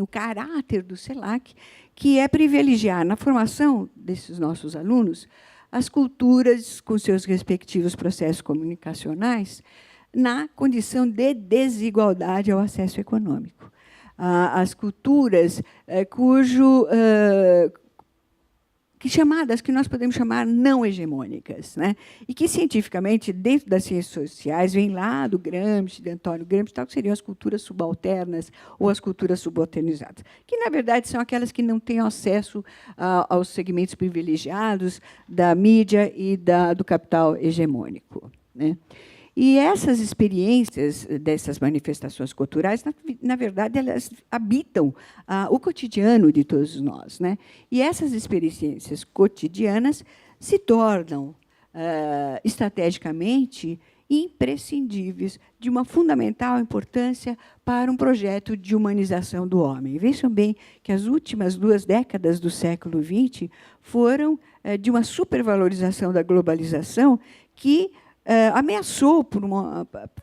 o caráter do CELAC, que é privilegiar, na formação desses nossos alunos, as culturas com seus respectivos processos comunicacionais, na condição de desigualdade ao acesso econômico. As culturas que nós podemos chamar não hegemônicas, né? E que, cientificamente, dentro das ciências sociais, vem lá do Gramsci, de Antônio Gramsci, tal, que seriam as culturas subalternas ou as culturas subalternizadas, que, na verdade, são aquelas que não têm acesso aos segmentos privilegiados da mídia e do capital hegemônico, né? E essas experiências dessas manifestações culturais, na verdade, elas habitam o cotidiano de todos nós, né? E essas experiências cotidianas se tornam, estrategicamente, imprescindíveis, de uma fundamental importância para um projeto de humanização do homem. Vejam bem que as últimas 2 décadas do século XX foram de uma supervalorização da globalização que ameaçou por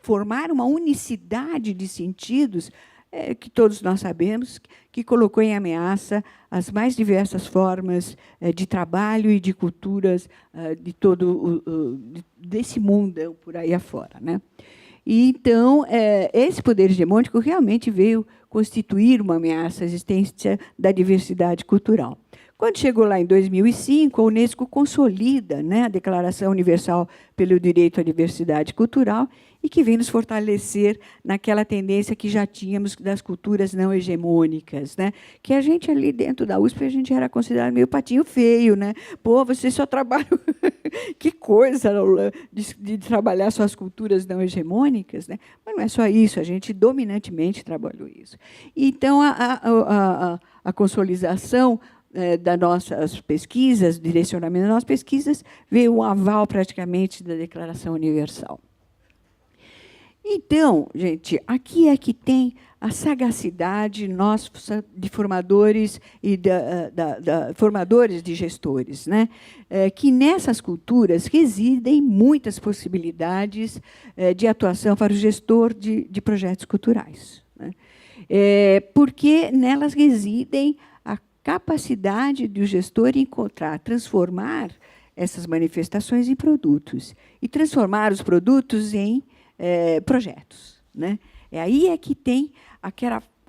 formar uma unicidade de sentidos que todos nós sabemos, que colocou em ameaça as mais diversas formas de trabalho e de culturas desse mundo por aí afora, né? E, então, esse poder hegemônico realmente veio constituir uma ameaça à existência da diversidade cultural. Quando chegou lá em 2005, a Unesco consolida, né, a Declaração Universal pelo Direito à Diversidade Cultural e que vem nos fortalecer naquela tendência que já tínhamos das culturas não hegemônicas, né? Que a gente ali dentro da USP a gente era considerado meio patinho feio, né? Pô, você só trabalha que coisa de trabalhar só as culturas não hegemônicas, né? Mas não é só isso, a gente dominantemente trabalhou isso. Então a consolidação das nossas pesquisas, direcionamento das nossas pesquisas, veio um aval praticamente da Declaração Universal. Então, gente, aqui é que tem a sagacidade nossa de formadores e formadores de gestores, né? Que nessas culturas residem muitas possibilidades de atuação para o gestor de projetos culturais, né? Porque nelas residem a capacidade do gestor encontrar, transformar essas manifestações em produtos e transformar os produtos em projetos, né? Aí é que tem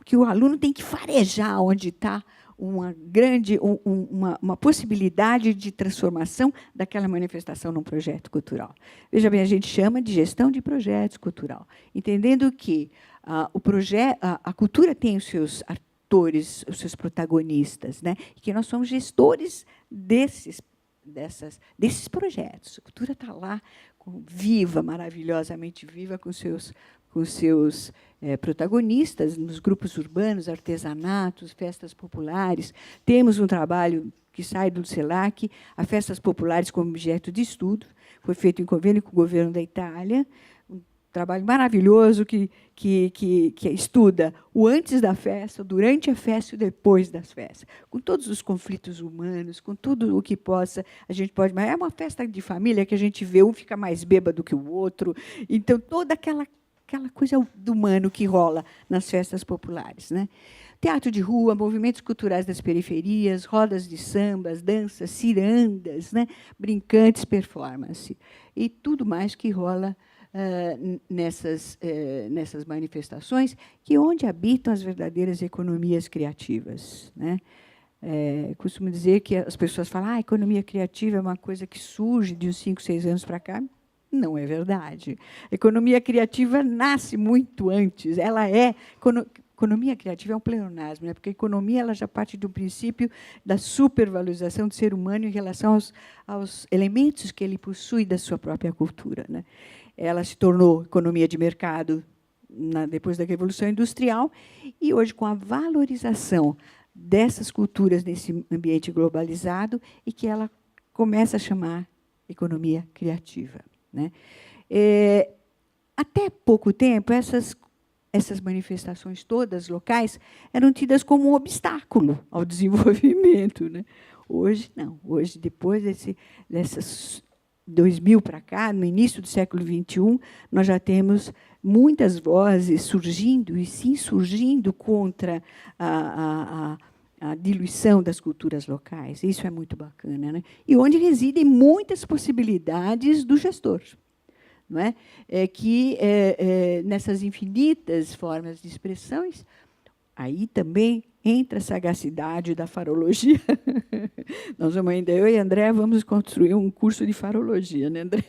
que o aluno tem que farejar onde está uma possibilidade de transformação daquela manifestação num projeto cultural. Veja bem, a gente chama de gestão de projetos cultural, entendendo que a cultura tem os seus atores, os seus protagonistas, né? E que nós somos gestores desses projetos. A cultura está lá, viva, maravilhosamente viva, com seus protagonistas nos grupos urbanos, artesanatos, festas populares. Temos um trabalho que sai do CELAC, a festas populares como objeto de estudo, foi feito em convênio com o governo da Itália, um trabalho maravilhoso que estuda o antes da festa, durante a festa e depois das festas, com todos os conflitos humanos, com tudo o que a gente pode... Mas é uma festa de família que a gente vê, um fica mais bêbado que o outro, então toda aquela coisa do humano que rola nas festas populares, né? Teatro de rua, movimentos culturais das periferias, rodas de sambas, danças, cirandas, né? Brincantes, performance, e tudo mais que rola nessas manifestações, onde habitam as verdadeiras economias criativas, né? Costumo dizer que as pessoas falam a economia criativa é uma coisa que surge de uns 5, 6 anos para cá. Não é verdade. A economia criativa nasce muito antes. Economia criativa é um pleonasmo, né? Porque a economia ela já parte do princípio da supervalorização do ser humano em relação aos elementos que ele possui da sua própria cultura, né? Ela se tornou economia de mercado depois da Revolução Industrial e, hoje, com a valorização dessas culturas nesse ambiente globalizado, e que ela começa a chamar economia criativa, né? Até pouco tempo, essas manifestações todas locais eram tidas como um obstáculo ao desenvolvimento, né? Hoje, não. Hoje, depois dessas 2000 para cá, no início do século XXI, nós já temos muitas vozes surgindo e se insurgindo contra a diluição das culturas locais. Isso é muito bacana, né? E onde residem muitas possibilidades do gestor. Não é? Nessas infinitas formas de expressões, aí também entra a sagacidade da farologia. Nós vamos ainda, eu e André, vamos construir um curso de farologia, né, André?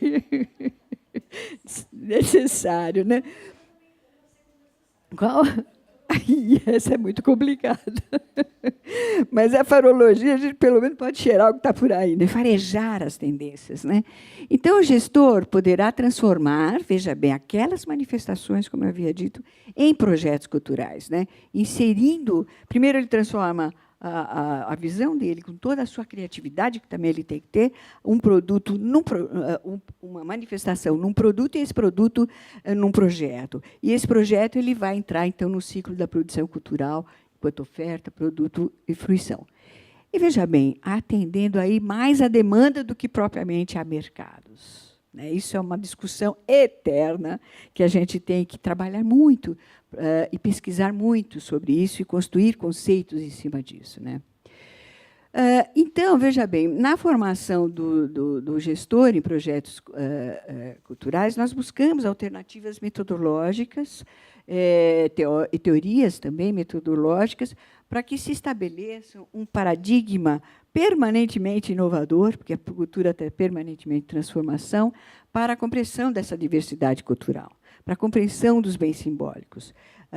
Necessário, né? Qual? Ai, essa é muito complicada. Mas a farologia, a gente pelo menos pode cheirar o que está por aí, né? Farejar as tendências. Né? Então, o gestor poderá transformar, veja bem, aquelas manifestações, como eu havia dito, em projetos culturais. Né? Inserindo, primeiro ele transforma a visão dele, com toda a sua criatividade, que também ele tem que ter, um produto, uma manifestação num produto, e esse produto num projeto. E esse projeto ele vai entrar, então, no ciclo da produção cultural, enquanto oferta, produto e fruição. E, veja bem, atendendo aí mais a demanda do que propriamente a mercados. Isso é uma discussão eterna que a gente tem que trabalhar muito e pesquisar muito sobre isso e construir conceitos em cima disso. Né? Então, veja bem, na formação do gestor em projetos culturais, nós buscamos alternativas metodológicas e teorias também metodológicas para que se estabeleça um paradigma permanentemente inovador, porque a cultura está permanentemente em transformação, para a compreensão dessa diversidade cultural, para a compreensão dos bens simbólicos,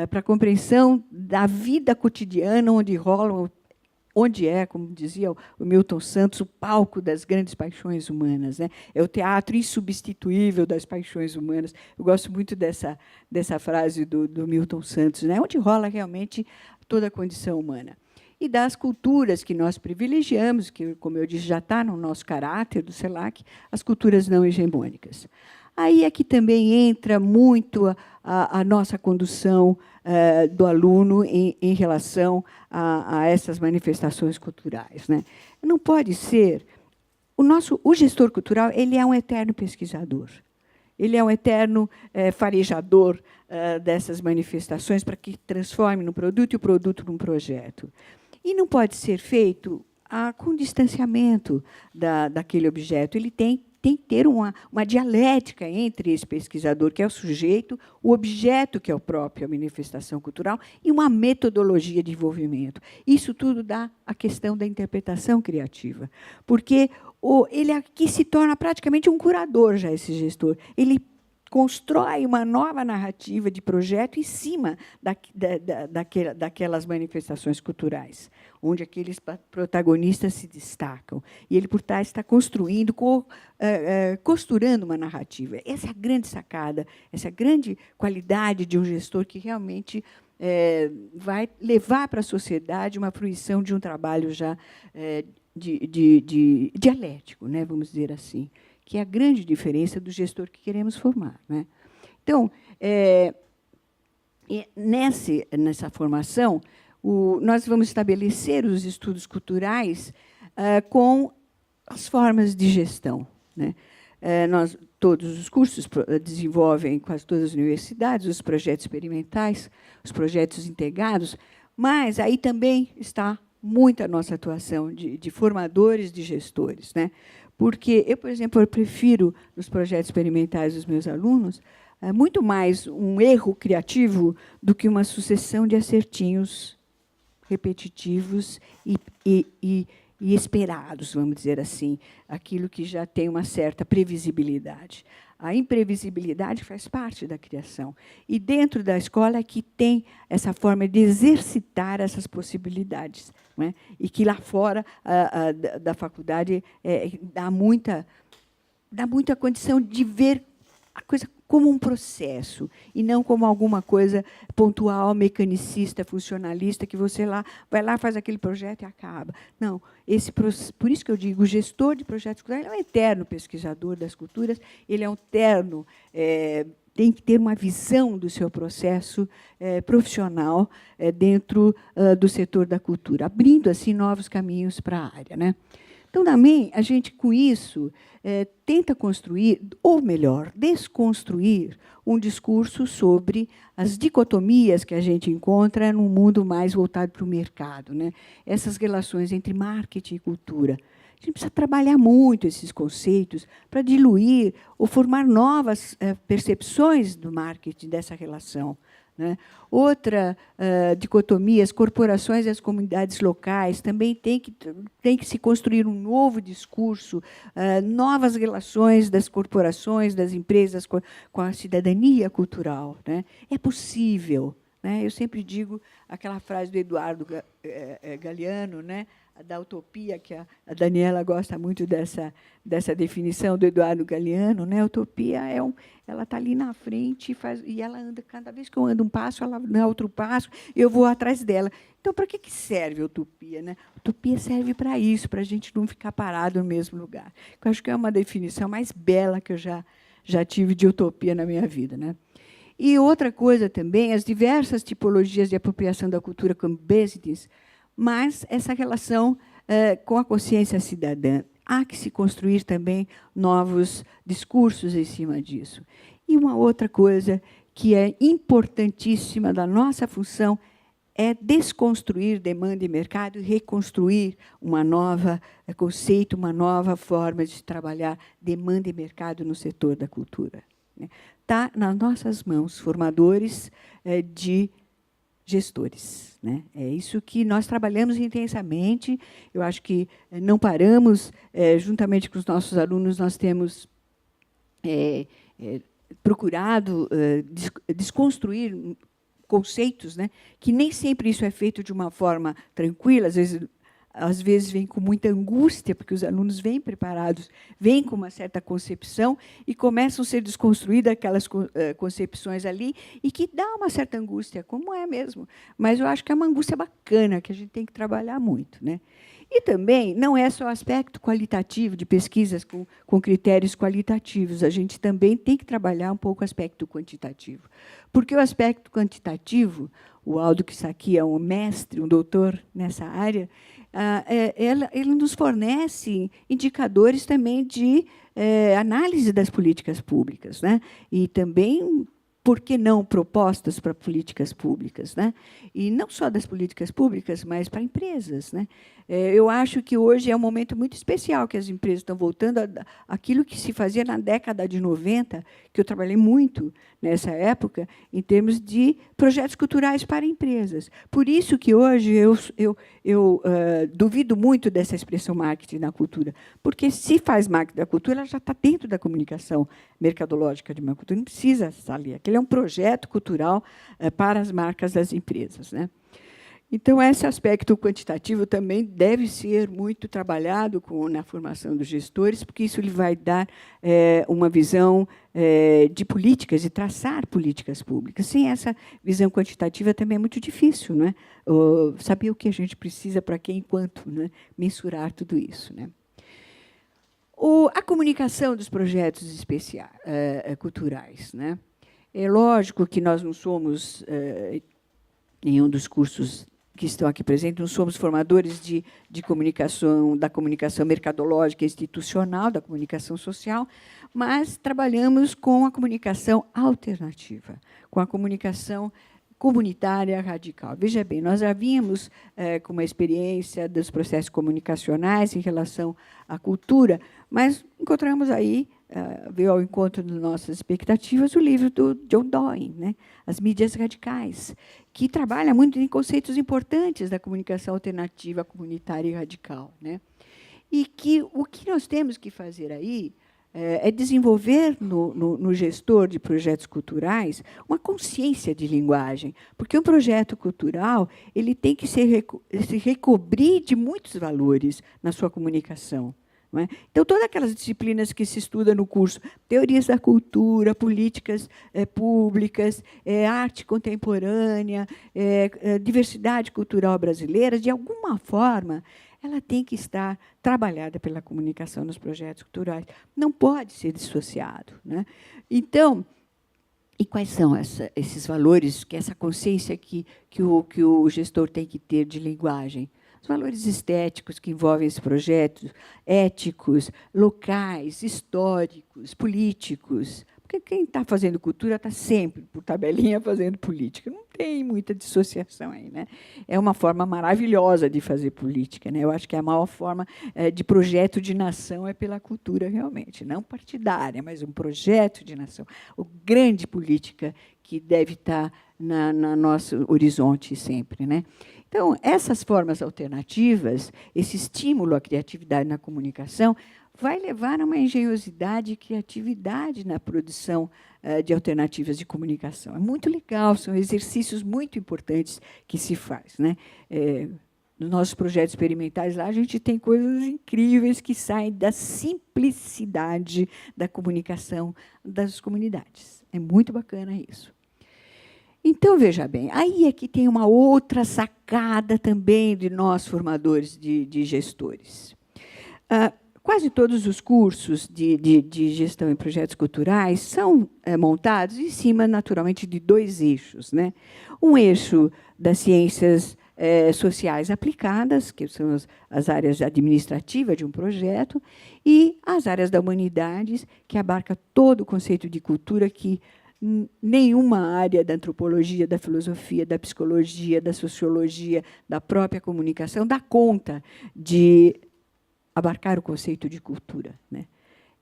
para a compreensão da vida cotidiana onde rolam, onde é, como dizia o Milton Santos, o palco das grandes paixões humanas. Né? É o teatro insubstituível das paixões humanas. Eu gosto muito dessa frase do Milton Santos, né? Onde rola realmente toda a condição humana. E das culturas que nós privilegiamos, que, como eu disse, já está no nosso caráter do CELAC, as culturas não hegemônicas. Aí é que também entra muito a nossa condução do aluno em relação a essas manifestações culturais. Né? Não pode ser... O gestor cultural ele é um eterno pesquisador. Ele é um eterno farejador dessas manifestações para que transforme no produto e o produto num projeto. E não pode ser feito com distanciamento daquele objeto. Ele tem que ter uma dialética entre esse pesquisador, que é o sujeito, o objeto, que é a própria manifestação cultural, e uma metodologia de envolvimento. Isso tudo dá a questão da interpretação criativa, porque ele aqui se torna praticamente um curador, já, esse gestor. Ele constrói uma nova narrativa de projeto em cima daquelas manifestações culturais, onde aqueles protagonistas se destacam. E ele, por trás, está construindo, costurando uma narrativa. Essa é a grande sacada, essa grande qualidade de um gestor que realmente vai levar para a sociedade uma fruição de um trabalho já dialético, né, vamos dizer assim, que é a grande diferença do gestor que queremos formar. Né? Então, nessa formação, nós vamos estabelecer os estudos culturais com as formas de gestão. Né? Todos os cursos desenvolvem, quase todas as universidades, os projetos experimentais, os projetos integrados, mas aí também está muito a nossa atuação de formadores de gestores. Né? Porque eu, por exemplo, prefiro, nos projetos experimentais dos meus alunos, muito mais um erro criativo do que uma sucessão de acertinhos repetitivos e esperados, vamos dizer assim, aquilo que já tem uma certa previsibilidade. A imprevisibilidade faz parte da criação. E, dentro da escola, é que tem essa forma de exercitar essas possibilidades. Não é? E que, lá fora da faculdade, dá muita condição de ver a coisa como um processo, e não como alguma coisa pontual, mecanicista, funcionalista, que você vai lá, faz aquele projeto e acaba. Não, por isso que eu digo, o gestor de projetos culturais é um eterno pesquisador das culturas, ele é um eterno, tem que ter uma visão do seu processo profissional dentro do setor da cultura, abrindo assim novos caminhos para a área. Né? Então, também, a gente, com isso, tenta construir, ou melhor, desconstruir um discurso sobre as dicotomias que a gente encontra num mundo mais voltado para o mercado, né? Essas relações entre marketing e cultura. A gente precisa trabalhar muito esses conceitos para diluir ou formar novas percepções do marketing dessa relação, né? Outra dicotomia, as corporações e as comunidades locais, também tem que se construir um novo discurso, novas relações das corporações, das empresas com a cidadania cultural, né? É possível, né? Eu sempre digo aquela frase do Eduardo Galeano, né? Da utopia, que a Daniela gosta muito dessa definição do Eduardo Galeano, né? A utopia ela está ali na frente e ela anda, cada vez que eu ando um passo, ela dá outro passo, eu vou atrás dela. Então, para que serve a utopia, né? A utopia serve para isso, para a gente não ficar parado no mesmo lugar. Eu acho que é uma definição mais bela que eu já tive de utopia na minha vida, né? E outra coisa também, as diversas tipologias de apropriação da cultura como business, mas essa relação com a consciência cidadã. Há que se construir também novos discursos em cima disso. E uma outra coisa que é importantíssima da nossa função é desconstruir demanda e mercado e reconstruir uma nova conceito, uma nova forma de trabalhar demanda e mercado no setor da cultura. Está nas nossas mãos, formadores de gestores, né? É isso que nós trabalhamos intensamente. Eu acho que não paramos. Juntamente com os nossos alunos, nós temos procurado desconstruir conceitos, né? Que nem sempre isso é feito de uma forma tranquila, às vezes vem com muita angústia, porque os alunos vêm preparados, vêm com uma certa concepção e começam a ser desconstruídas aquelas concepções ali, e que dá uma certa angústia, como é mesmo. Mas eu acho que é uma angústia bacana, que a gente tem que trabalhar muito, né? E também não é só o aspecto qualitativo de pesquisas com critérios qualitativos, a gente também tem que trabalhar um pouco o aspecto quantitativo. Porque o aspecto quantitativo, o Aldo Kisaki é um mestre, um doutor nessa área, ele nos fornece indicadores também de análise das políticas públicas, né? E também, por que não, propostas para políticas públicas, né? E não só das políticas públicas, mas para empresas, né? Eu acho que hoje é um momento muito especial, que as empresas estão voltando àquilo que se fazia na década de 90, que eu trabalhei muito nessa época, em termos de projetos culturais para empresas. Por isso que hoje eu duvido muito dessa expressão marketing na cultura, porque se faz marketing da cultura, ela já está dentro da comunicação mercadológica de uma cultura, não precisa estar ali. Aquele é um projeto cultural para as marcas das empresas, né? Então, esse aspecto quantitativo também deve ser muito trabalhado na formação dos gestores, porque isso lhe vai dar uma visão de políticas, e traçar políticas públicas. Sem essa visão quantitativa também é muito difícil, não é? Saber o que a gente precisa, para quem, quanto, né? Mensurar tudo isso, né? A comunicação dos projetos especiais, culturais, né? É lógico que nós não somos, nenhum dos cursos que estão aqui presentes, não somos formadores de comunicação, da comunicação mercadológica institucional, da comunicação social, mas trabalhamos com a comunicação alternativa, com a comunicação comunitária radical. Veja bem, nós já vínhamos com uma experiência dos processos comunicacionais em relação à cultura, mas encontramos aí, veio ao encontro das nossas expectativas, o livro do John Dewey, né? As mídias radicais, que trabalha muito em conceitos importantes da comunicação alternativa, comunitária e radical, né? E que o que nós temos que fazer aí é desenvolver no gestor de projetos culturais uma consciência de linguagem, porque um projeto cultural ele tem que se recobrir de muitos valores na sua comunicação. Não é? Então, todas aquelas disciplinas que se estuda no curso, teorias da cultura, políticas públicas, arte contemporânea, diversidade cultural brasileira, de alguma forma, ela tem que estar trabalhada pela comunicação nos projetos culturais. Não pode ser dissociado, né? Então, e quais são esses valores, essa consciência que o gestor tem que ter de linguagem? os valores estéticos que envolvem esse projeto, éticos, locais, históricos, políticos. Porque quem está fazendo cultura está sempre, por tabelinha, fazendo política. Não tem muita dissociação aí, né? É uma forma maravilhosa de fazer política, né? Eu acho que a maior forma de projeto de nação é pela cultura, realmente. Não partidária, mas um projeto de nação. O grande política que deve estar no nosso horizonte sempre, né? Então, essas formas alternativas, esse estímulo à criatividade na comunicação, vai levar a uma engenhosidade e criatividade na produção de alternativas de comunicação. É muito legal, são exercícios muito importantes que se faz, né? Nos nossos projetos experimentais, lá a gente tem coisas incríveis que saem da simplicidade da comunicação das comunidades. É muito bacana isso. Então, veja bem, aí é que tem uma outra sacada também de nós, formadores de gestores. Quase todos os cursos de gestão em projetos culturais são montados em cima, naturalmente, de dois eixos, né? Um eixo das ciências sociais aplicadas, que são as áreas administrativas de um projeto, e as áreas da humanidades, que abarca todo o conceito de cultura que nenhuma área da antropologia, da filosofia, da psicologia, da sociologia, da própria comunicação dá conta de abarcar o conceito de cultura, né?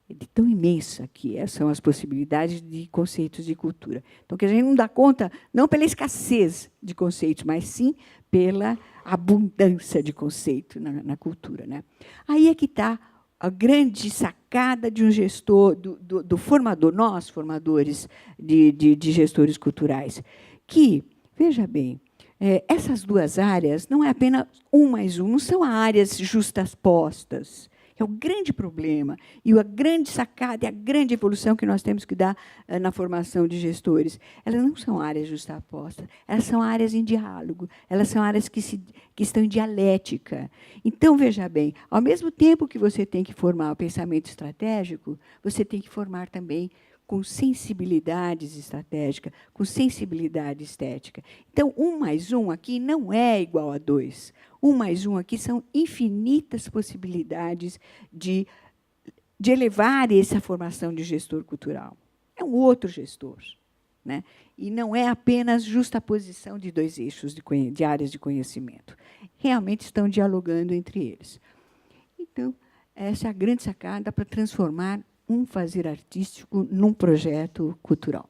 De tão imensa que são as possibilidades de conceitos de cultura. Então, que a gente não dá conta, não pela escassez de conceitos, mas sim pela abundância de conceito na cultura, né? Aí é que está a grande sacada de um gestor, do formador, nós, formadores de gestores culturais, que, veja bem, essas duas áreas não é apenas um mais um, não são áreas justapostas. É o grande problema e a grande sacada e a grande evolução que nós temos que dar na formação de gestores. Elas não são áreas justapostas, elas são áreas em diálogo, elas são áreas que estão em dialética. Então, veja bem, ao mesmo tempo que você tem que formar o pensamento estratégico, você tem que formar também com sensibilidades estratégicas, com sensibilidade estética. Então, 1 mais 1 aqui não é igual a 2. 1 mais 1 aqui são infinitas possibilidades de elevar essa formação de gestor cultural. É um outro gestor, né? E não é apenas justaposição de dois eixos de áreas de conhecimento. Realmente estão dialogando entre eles. Então, essa é a grande sacada para transformar um fazer artístico num projeto cultural.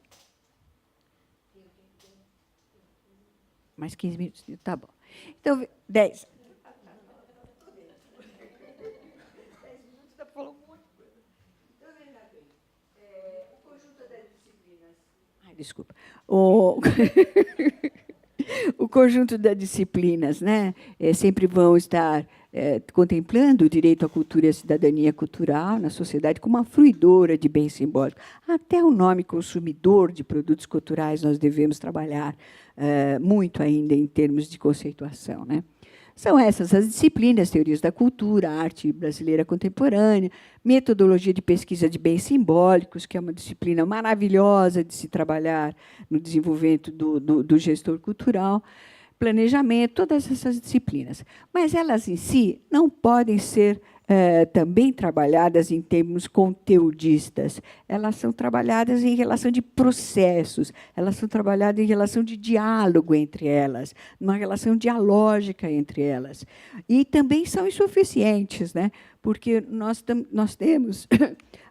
Mais 15 minutos? Tá bom. Então, 10. 10 minutos dá para falar um monte de coisa. Então, veja bem, o conjunto das disciplinas... Ai, desculpa. O conjunto das disciplinas, né, sempre vão estar contemplando o direito à cultura e à cidadania cultural na sociedade como uma fruidora de bem simbólico. Até o nome consumidor de produtos culturais nós devemos trabalhar muito ainda em termos de conceituação, né? São essas as disciplinas, teorias da cultura, arte brasileira contemporânea, metodologia de pesquisa de bens simbólicos, que é uma disciplina maravilhosa de se trabalhar no desenvolvimento do gestor cultural, planejamento, todas essas disciplinas. Mas elas, em si, não podem ser também trabalhadas em termos conteudistas. Elas são trabalhadas em relação de processos, elas são trabalhadas em relação de diálogo entre elas, numa relação dialógica entre elas. E também são insuficientes, né? Porque nós temos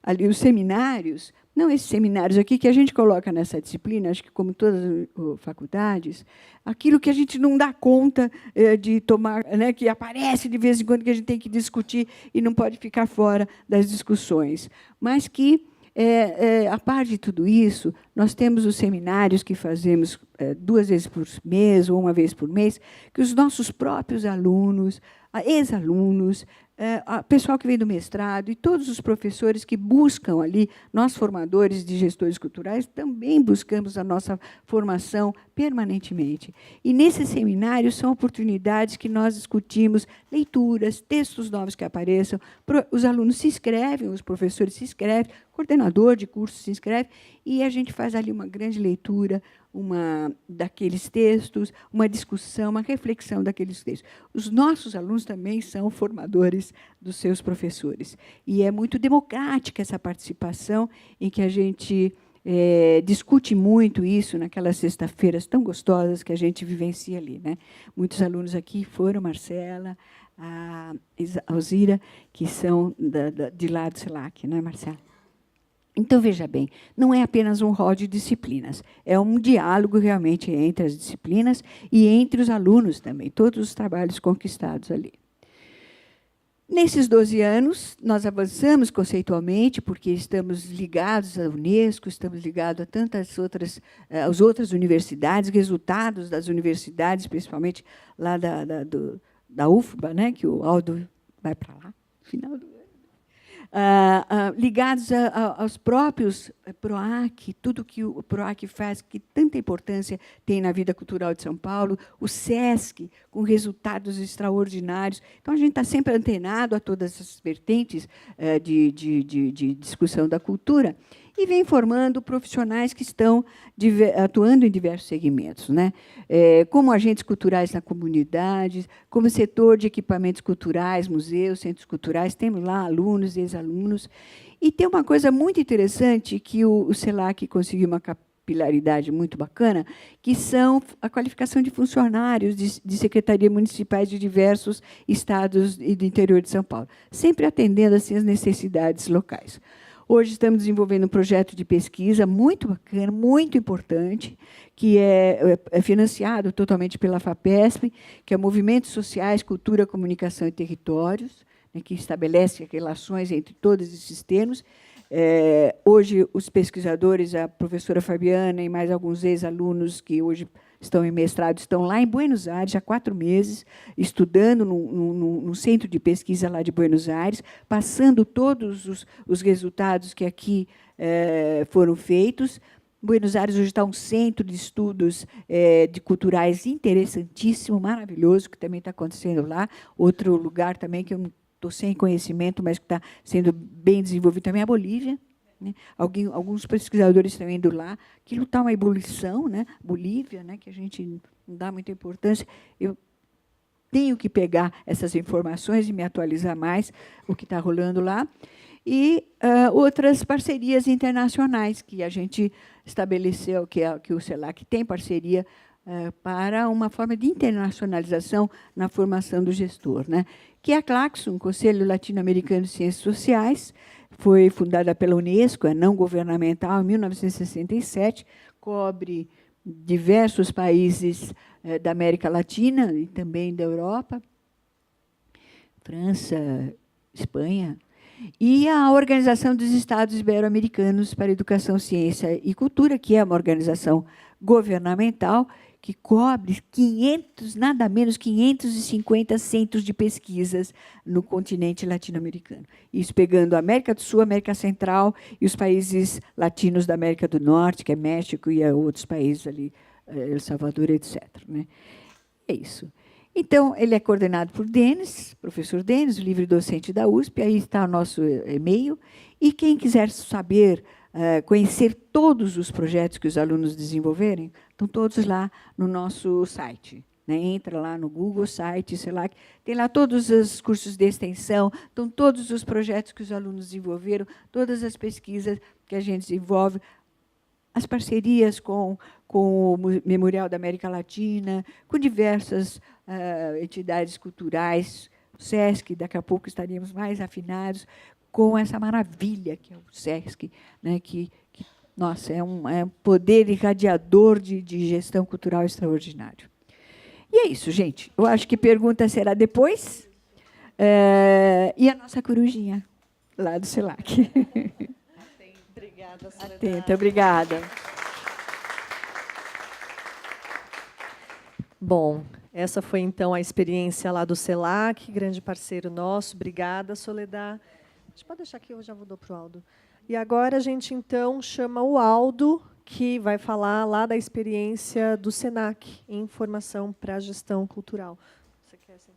ali os seminários, não esses seminários aqui que a gente coloca nessa disciplina, acho que como todas as faculdades, aquilo que a gente não dá conta de tomar, né, que aparece de vez em quando que a gente tem que discutir e não pode ficar fora das discussões. Mas que, a par de tudo isso, nós temos os seminários que fazemos 2 vezes por mês ou 1 vez por mês, que os nossos próprios alunos, ex-alunos, pessoal que vem do mestrado e todos os professores que buscam ali, nós formadores de gestores culturais, também buscamos a nossa formação permanentemente. E nesses seminários são oportunidades que nós discutimos leituras, textos novos que apareçam, os alunos se inscrevem, os professores se inscrevem, o coordenador de curso se inscreve, e a gente faz faz ali uma grande leitura daqueles textos, uma discussão, uma reflexão daqueles textos. Os nossos alunos também são formadores dos seus professores. E é muito democrática essa participação, em que a gente discute muito isso naquelas sextas-feiras tão gostosas que a gente vivencia ali, né? Muitos alunos aqui foram, Marcela, a Alzira, que são de lá do CELAC, não é, Marcela? Então, veja bem, não é apenas um rol de disciplinas, é um diálogo realmente entre as disciplinas e entre os alunos também, todos os trabalhos conquistados ali. Nesses 12 anos, nós avançamos conceitualmente, porque estamos ligados à Unesco, estamos ligados a tantas outras, às outras universidades, resultados das universidades, principalmente lá da UFBA, né, que o Aldo vai para lá, no final do ano. Ligados aos próprios PROAC, tudo que o PROAC faz, que tanta importância tem na vida cultural de São Paulo, o SESC, com resultados extraordinários. Então, a gente está sempre antenado a todas essas vertentes de discussão da cultura e vem formando profissionais que estão atuando em diversos segmentos, né? Como agentes culturais na comunidade, como setor de equipamentos culturais, museus, centros culturais, temos lá alunos, ex-alunos. E tem uma coisa muito interessante que o CELAC conseguiu uma capilaridade muito bacana, que são a qualificação de funcionários de secretarias municipais de diversos estados e do interior de São Paulo, sempre atendendo assim, as necessidades locais. Hoje estamos desenvolvendo um projeto de pesquisa muito bacana, muito importante, que é financiado totalmente pela FAPESP, que é Movimentos Sociais, Cultura, Comunicação e Territórios, né, que estabelece relações entre todos esses termos. Hoje, os pesquisadores, a professora Fabiana e mais alguns ex-alunos que hoje estão em mestrado, estão lá em Buenos Aires há 4 meses, estudando num centro de pesquisa lá de Buenos Aires, passando todos os resultados que aqui foram feitos. Buenos Aires hoje está um centro de estudos de culturais interessantíssimo, maravilhoso, que também está acontecendo lá. Outro lugar também que eu não estou sem conhecimento, mas que está sendo bem desenvolvido também é a Bolívia. Né? Alguns pesquisadores estão indo lá. Aquilo está uma ebulição, né? Bolívia, né? Que a gente não dá muita importância. Eu tenho que pegar essas informações e me atualizar mais o que está rolando lá. E outras parcerias internacionais que a gente estabeleceu, que o CELAC tem parceria para uma forma de internacionalização na formação do gestor, né? Que é a Claxon, Conselho Latino-Americano de Ciências Sociais, foi fundada pela Unesco, é não governamental, em 1967, cobre diversos países da América Latina e também da Europa, França, Espanha, e a Organização dos Estados Ibero-Americanos para Educação, Ciência e Cultura, que é uma organização governamental que cobre 500, nada menos 550 centros de pesquisas no continente latino-americano. Isso pegando a América do Sul, América Central e os países latinos da América do Norte, que é México e outros países ali, El Salvador, etc. Né? É isso. Então, ele é coordenado por Denis, professor Denis, o livre docente da USP, aí está o nosso e-mail, e quem quiser saber, conhecer todos os projetos que os alunos desenvolverem, estão todos lá no nosso site. Né? Entra lá no Google site, sei lá, tem lá todos os cursos de extensão, estão todos os projetos que os alunos desenvolveram, todas as pesquisas que a gente desenvolve, as parcerias com o Memorial da América Latina, com diversas entidades culturais, o SESC, daqui a pouco estaríamos mais afinados com essa maravilha que é o SESC, né, que nossa, é um poder irradiador de gestão cultural extraordinário. E é isso, gente. Eu acho que pergunta será depois. E a nossa corujinha, lá do CELAC. Obrigada, Soledad. Atenta, obrigada. Bom, essa foi, então, a experiência lá do CELAC, grande parceiro nosso. Obrigada, Soledad. A gente pode deixar aqui, eu já vou dar para o Aldo. E agora a gente, então, chama o Aldo, que vai falar lá da experiência do SENAC, em formação para a gestão cultural. Você quer assim?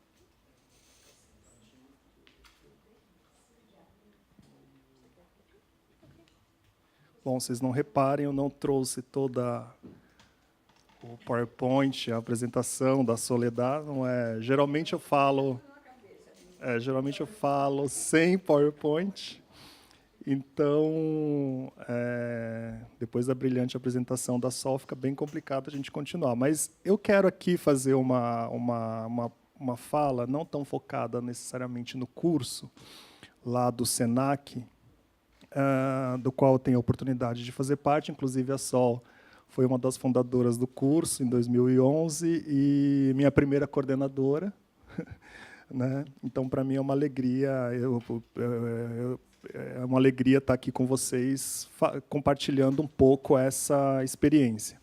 Bom, vocês não reparem, eu não trouxe toda o PowerPoint, a apresentação da Soledad. Não é. Geralmente eu falo sem PowerPoint. Então, depois da brilhante apresentação da Sol, fica bem complicado a gente continuar. Mas eu quero aqui fazer uma fala não tão focada necessariamente no curso lá do SENAC, do qual eu tenho a oportunidade de fazer parte. Inclusive, a Sol foi uma das fundadoras do curso em 2011 e minha primeira coordenadora. Né? Então, para mim, é uma alegria. É uma alegria estar aqui com vocês, compartilhando um pouco essa experiência.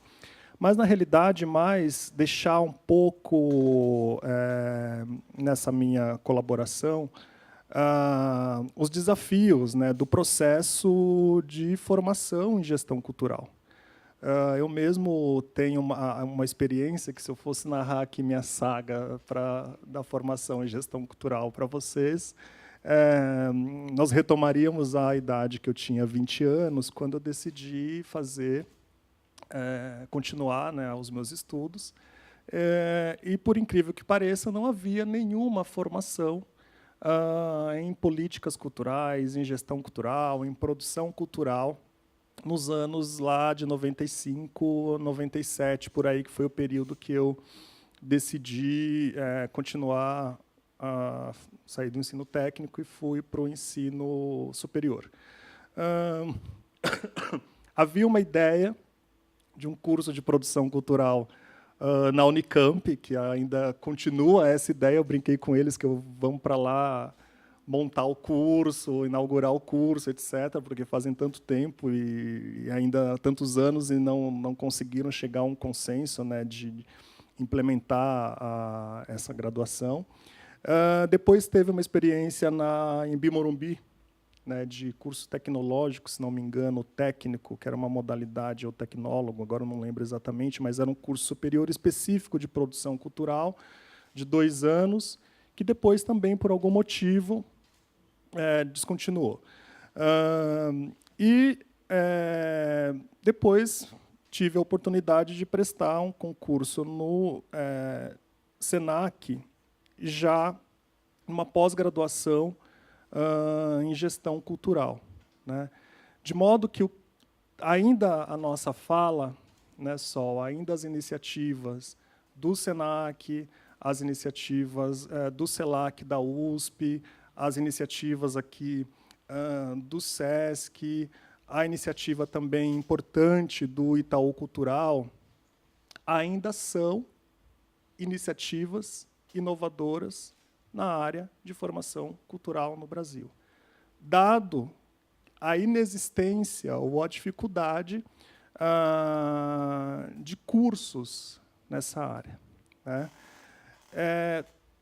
Mas, na realidade, mais deixar um pouco, nessa minha colaboração, os desafios, né, do processo de formação em gestão cultural. Eu mesmo tenho uma experiência que, se eu fosse narrar aqui minha saga da formação em gestão cultural para vocês, nós retomaríamos a idade que eu tinha, 20 anos, quando eu decidi continuar, né, os meus estudos. E, por incrível que pareça, não havia nenhuma formação em políticas culturais, em gestão cultural, em produção cultural, nos anos lá de 95, 97, por aí, que foi o período que eu decidi continuar, sair do ensino técnico e fui para o ensino superior. Havia uma ideia de um curso de produção cultural na Unicamp, que ainda continua essa ideia. Eu brinquei com eles que vamos para lá montar o curso, inaugurar o curso, etc., porque fazem tanto tempo e ainda tantos anos e não conseguiram chegar a um consenso, né, de implementar essa graduação. Depois teve uma experiência em Bimorumbi, né, de curso tecnológico, se não me engano, técnico, que era uma modalidade, ou tecnólogo, agora eu não lembro exatamente, mas era um curso superior específico de produção cultural, de 2 anos, que depois também, por algum motivo, descontinuou. Depois tive a oportunidade de prestar um concurso no SENAC, já numa pós-graduação em gestão cultural, né? De modo que ainda a nossa fala, né, Sol, ainda as iniciativas do SENAC, as iniciativas do CELAC da USP, as iniciativas aqui do SESC, a iniciativa também importante do Itaú Cultural, ainda são iniciativas inovadoras na área de formação cultural no Brasil, dado a inexistência ou a dificuldade de cursos nessa área, né?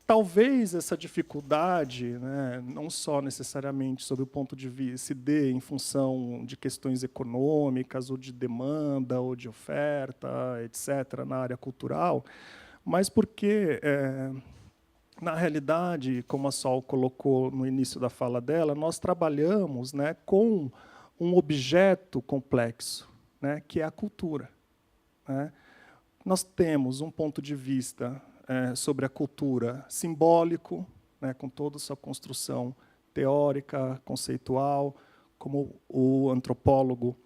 Talvez essa dificuldade, né, não só necessariamente sob o ponto de vista, se dê em função de questões econômicas, ou de demanda, ou de oferta, etc., na área cultural, mas porque, na realidade, como a Sol colocou no início da fala dela, nós trabalhamos, né, com um objeto complexo, né, que é a cultura, né? Nós temos um ponto de vista sobre a cultura simbólico, né, com toda a sua construção teórica, conceitual, como o antropólogo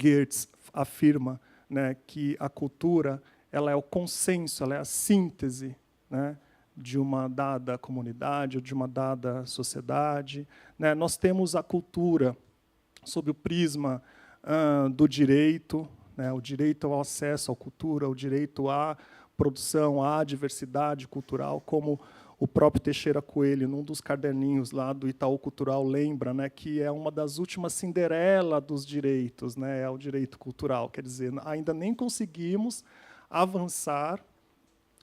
Geertz afirma, né, que a cultura ela é o consenso, ela é a síntese, né, de uma dada comunidade ou de uma dada sociedade, né? Nós temos a cultura sob o prisma do direito, né, o direito ao acesso à cultura, o direito à produção, à diversidade cultural, como o próprio Teixeira Coelho, num dos caderninhos lá do Itaú Cultural, lembra, né, que é uma das últimas Cinderela dos direitos, né, é o direito cultural. Quer dizer, ainda nem conseguimos avançar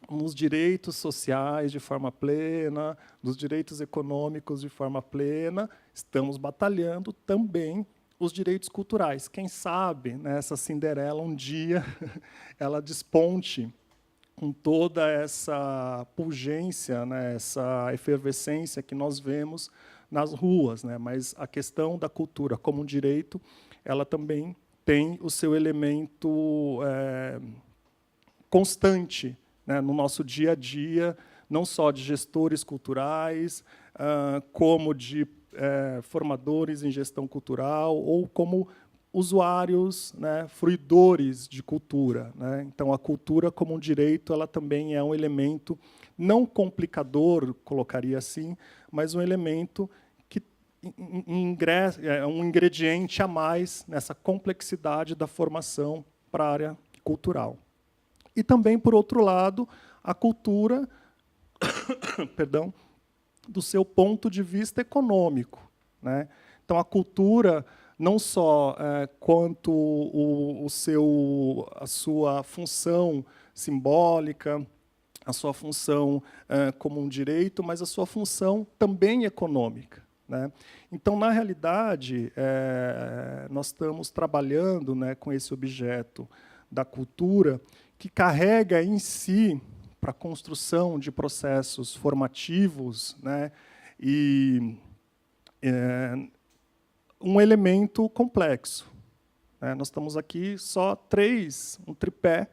nos direitos sociais de forma plena, nos direitos econômicos de forma plena, estamos batalhando também os direitos culturais. Quem sabe, né, essa Cinderela, um dia, ela desponte com toda essa pungência, né, essa efervescência que nós vemos nas ruas, né? Mas a questão da cultura como um direito, ela também tem o seu elemento constante, né, no nosso dia a dia, não só de gestores culturais, como de formadores em gestão cultural, ou como usuários, né, fruidores de cultura, né? Então, a cultura como um direito, ela também é um elemento não complicador, colocaria assim, mas um elemento que é um ingrediente a mais nessa complexidade da formação para a área cultural. E também, por outro lado, a cultura, perdão, do seu ponto de vista econômico, né? Então, a cultura, não só quanto a sua função simbólica, a sua função como um direito, mas a sua função também econômica, né? Então, na realidade, nós estamos trabalhando, né, com esse objeto da cultura, que carrega em si, para a construção de processos formativos, né, e um elemento complexo, né? Nós estamos aqui só um tripé,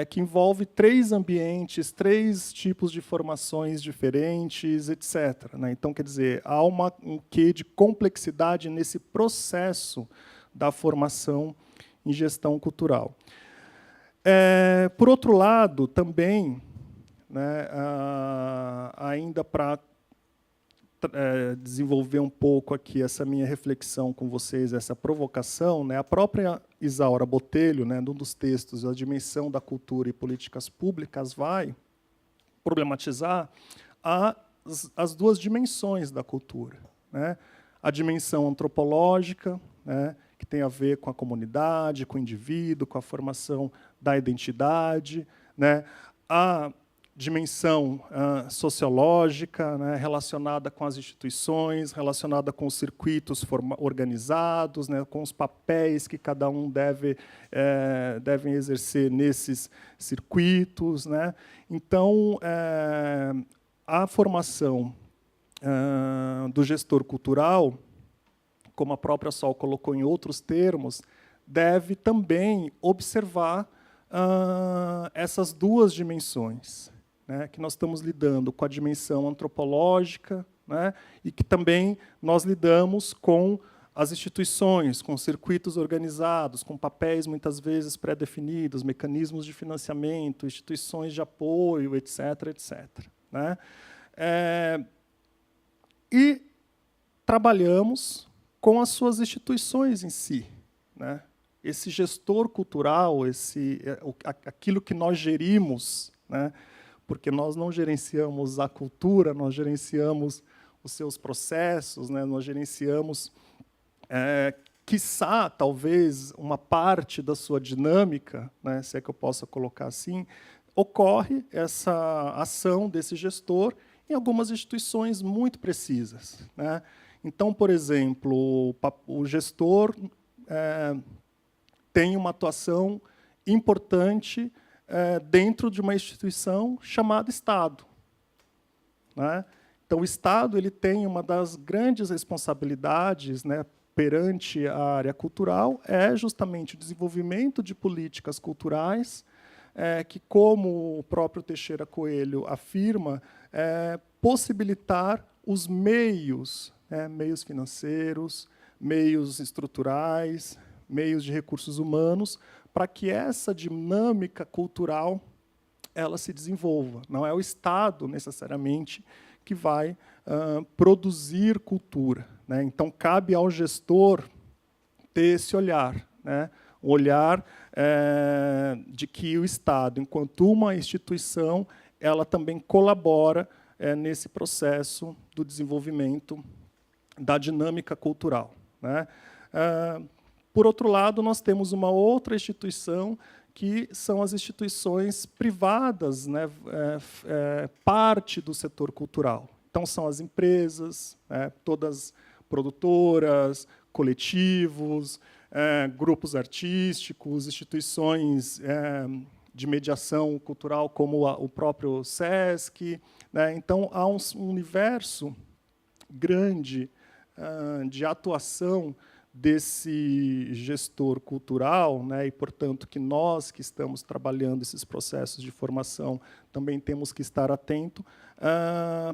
que envolve 3 ambientes, 3 tipos de formações diferentes, etc., né? Então, quer dizer, há um quê de complexidade nesse processo da formação em gestão cultural. Por outro lado, também, né, ainda para desenvolver um pouco aqui essa minha reflexão com vocês, essa provocação, né, a própria Isaura Botelho, né, num dos textos, A Dimensão da Cultura e Políticas Públicas, vai problematizar as 2 dimensões da cultura, né? A dimensão antropológica, né, que tem a ver com a comunidade, com o indivíduo, com a formação da identidade, né? A dimensão sociológica, né, relacionada com as instituições, relacionada com os circuitos organizados, né, com os papéis que cada um devem exercer nesses circuitos, né? Então, a formação do gestor cultural, como a própria Sol colocou em outros termos, deve também observar essas 2 dimensões, né, que nós estamos lidando com a dimensão antropológica, né, e que também nós lidamos com as instituições, com circuitos organizados, com papéis muitas vezes pré-definidos, mecanismos de financiamento, instituições de apoio, etc., etc., né? E trabalhamos com as suas instituições em si, né? Esse gestor cultural, aquilo que nós gerimos, né? Porque nós não gerenciamos a cultura, nós gerenciamos os seus processos, né? Nós gerenciamos, quiçá, talvez, uma parte da sua dinâmica, né? Se é que eu possa colocar assim, ocorre essa ação desse gestor em algumas instituições muito precisas, né? Então, por exemplo, o gestor tem uma atuação importante dentro de uma instituição chamada Estado, né? Então, o Estado ele tem uma das grandes responsabilidades, né, perante a área cultural, justamente o desenvolvimento de políticas culturais, que, como o próprio Teixeira Coelho afirma, possibilitar os meios, meios financeiros, meios estruturais, meios de recursos humanos, para que essa dinâmica cultural ela se desenvolva. Não é o Estado, necessariamente, que vai produzir cultura, né? Então, cabe ao gestor ter esse olhar, né? O olhar de que o Estado, enquanto uma instituição, ela também colabora nesse processo do desenvolvimento da dinâmica cultural, né? Por outro lado, nós temos uma outra instituição, que são as instituições privadas, né, parte do setor cultural. Então, são as empresas, todas produtoras, coletivos, grupos artísticos, instituições de mediação cultural, como o próprio SESC, né? Então, há um universo grande de atuação desse gestor cultural, né, e, portanto, que nós que estamos trabalhando esses processos de formação também temos que estar atento,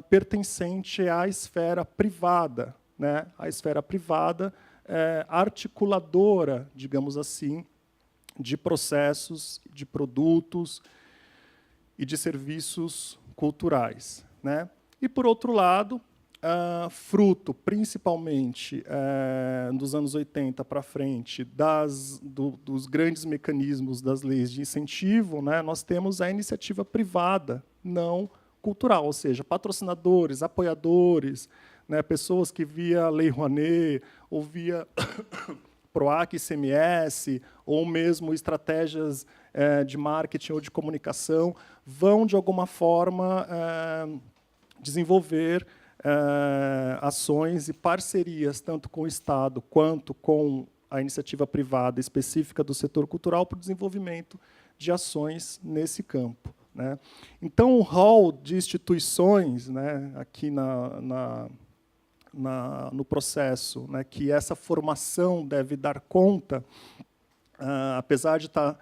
pertencente à esfera privada, né, a esfera privada articuladora, digamos assim, de processos, de produtos e de serviços culturais, né? E, por outro lado, fruto, principalmente, dos anos 80 para frente, dos grandes mecanismos das leis de incentivo, né, nós temos a iniciativa privada não cultural, ou seja, patrocinadores, apoiadores, né, pessoas que via Lei Rouanet, ou via PROAC, ICMS, ou mesmo estratégias de marketing ou de comunicação, vão, de alguma forma, desenvolver ações e parcerias, tanto com o Estado quanto com a iniciativa privada específica do setor cultural, para o desenvolvimento de ações nesse campo, né? Então, o rol de instituições, né, aqui no processo, né, que essa formação deve dar conta, apesar de estar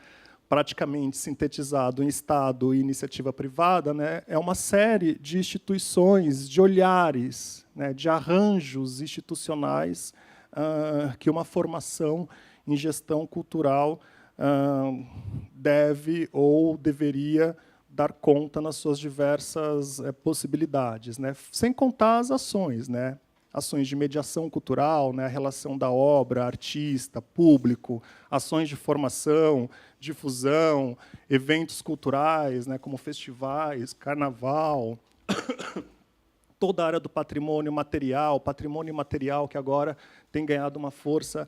praticamente sintetizado em Estado e iniciativa privada, né, é uma série de instituições, de olhares, né, de arranjos institucionais que uma formação em gestão cultural deve ou deveria dar conta nas suas diversas possibilidades, né, sem contar as ações, né, ações de mediação cultural, né, a relação da obra, artista, público, ações de formação, difusão, eventos culturais, né, como festivais, carnaval, toda a área do patrimônio material que agora tem ganhado uma força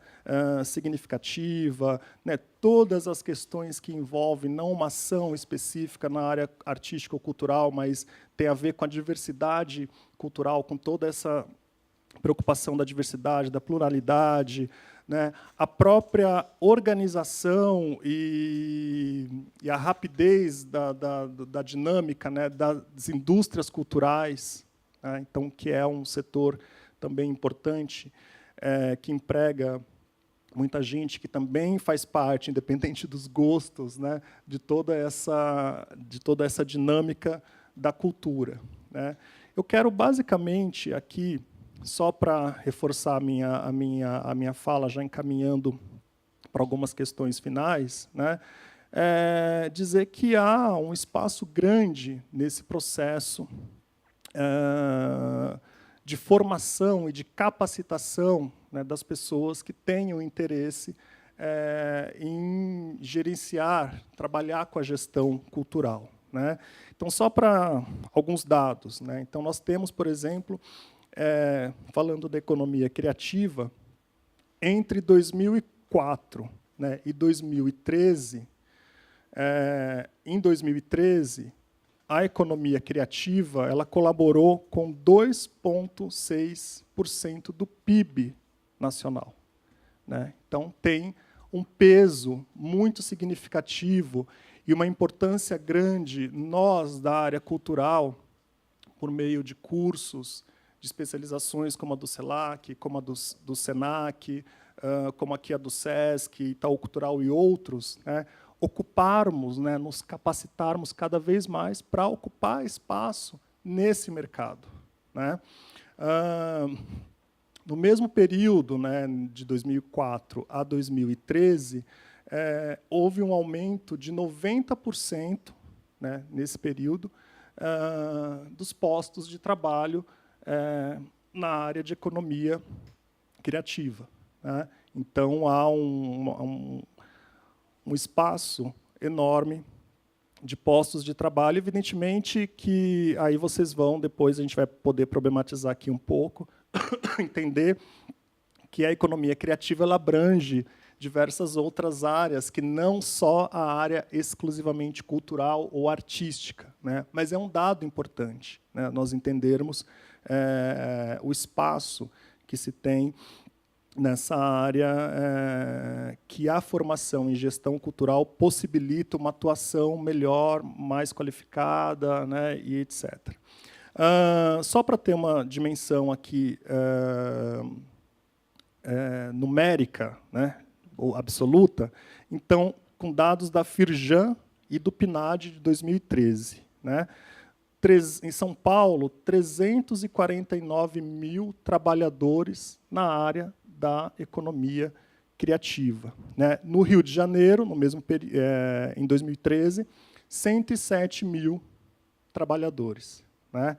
significativa, né, todas as questões que envolvem não uma ação específica na área artística ou cultural, mas tem a ver com a diversidade cultural, com toda essa preocupação da diversidade, da pluralidade, né, a própria organização e a rapidez da dinâmica, né, das indústrias culturais, né, então, que é um setor também importante, que emprega muita gente, que também faz parte, independente dos gostos, né, de toda essa dinâmica da cultura, né. Eu quero, basicamente, aqui, só para reforçar a minha fala, já encaminhando para algumas questões finais, né, dizer que há um espaço grande nesse processo de formação e de capacitação, né, das pessoas que tenham interesse em gerenciar, trabalhar com a gestão cultural, né. Então, só para alguns dados, né, então, nós temos, por exemplo, falando da economia criativa, entre 2004, né, e 2013, em 2013, a economia criativa ela colaborou com 2,6% do PIB nacional, né? Então, tem um peso muito significativo e uma importância grande, nós, da área cultural, por meio de cursos, de especializações como a do CELAC, como a do SENAC, como aqui a do SESC, Itaú Cultural e outros, né, ocuparmos, né, nos capacitarmos cada vez mais para ocupar espaço nesse mercado, né. No mesmo período, né, de 2004 a 2013, houve um aumento de 90%, né, nesse período, dos postos de trabalho na área de economia criativa, né? Então, há um espaço enorme de postos de trabalho. Evidentemente que aí vocês vão, depois a gente vai poder problematizar aqui um pouco, entender que a economia criativa ela abrange diversas outras áreas, que não só a área exclusivamente cultural ou artística, né? Mas é um dado importante, né, nós entendermos o espaço que se tem nessa área, que a formação em gestão cultural possibilita uma atuação melhor, mais qualificada, né, e etc. Só para ter uma dimensão aqui numérica, né, ou absoluta, então, com dados da Firjan e do PNAD de 2013. Né, em São Paulo, 349 mil trabalhadores na área da economia criativa. Né. No Rio de Janeiro, no mesmo em 2013, 107 mil trabalhadores. Né.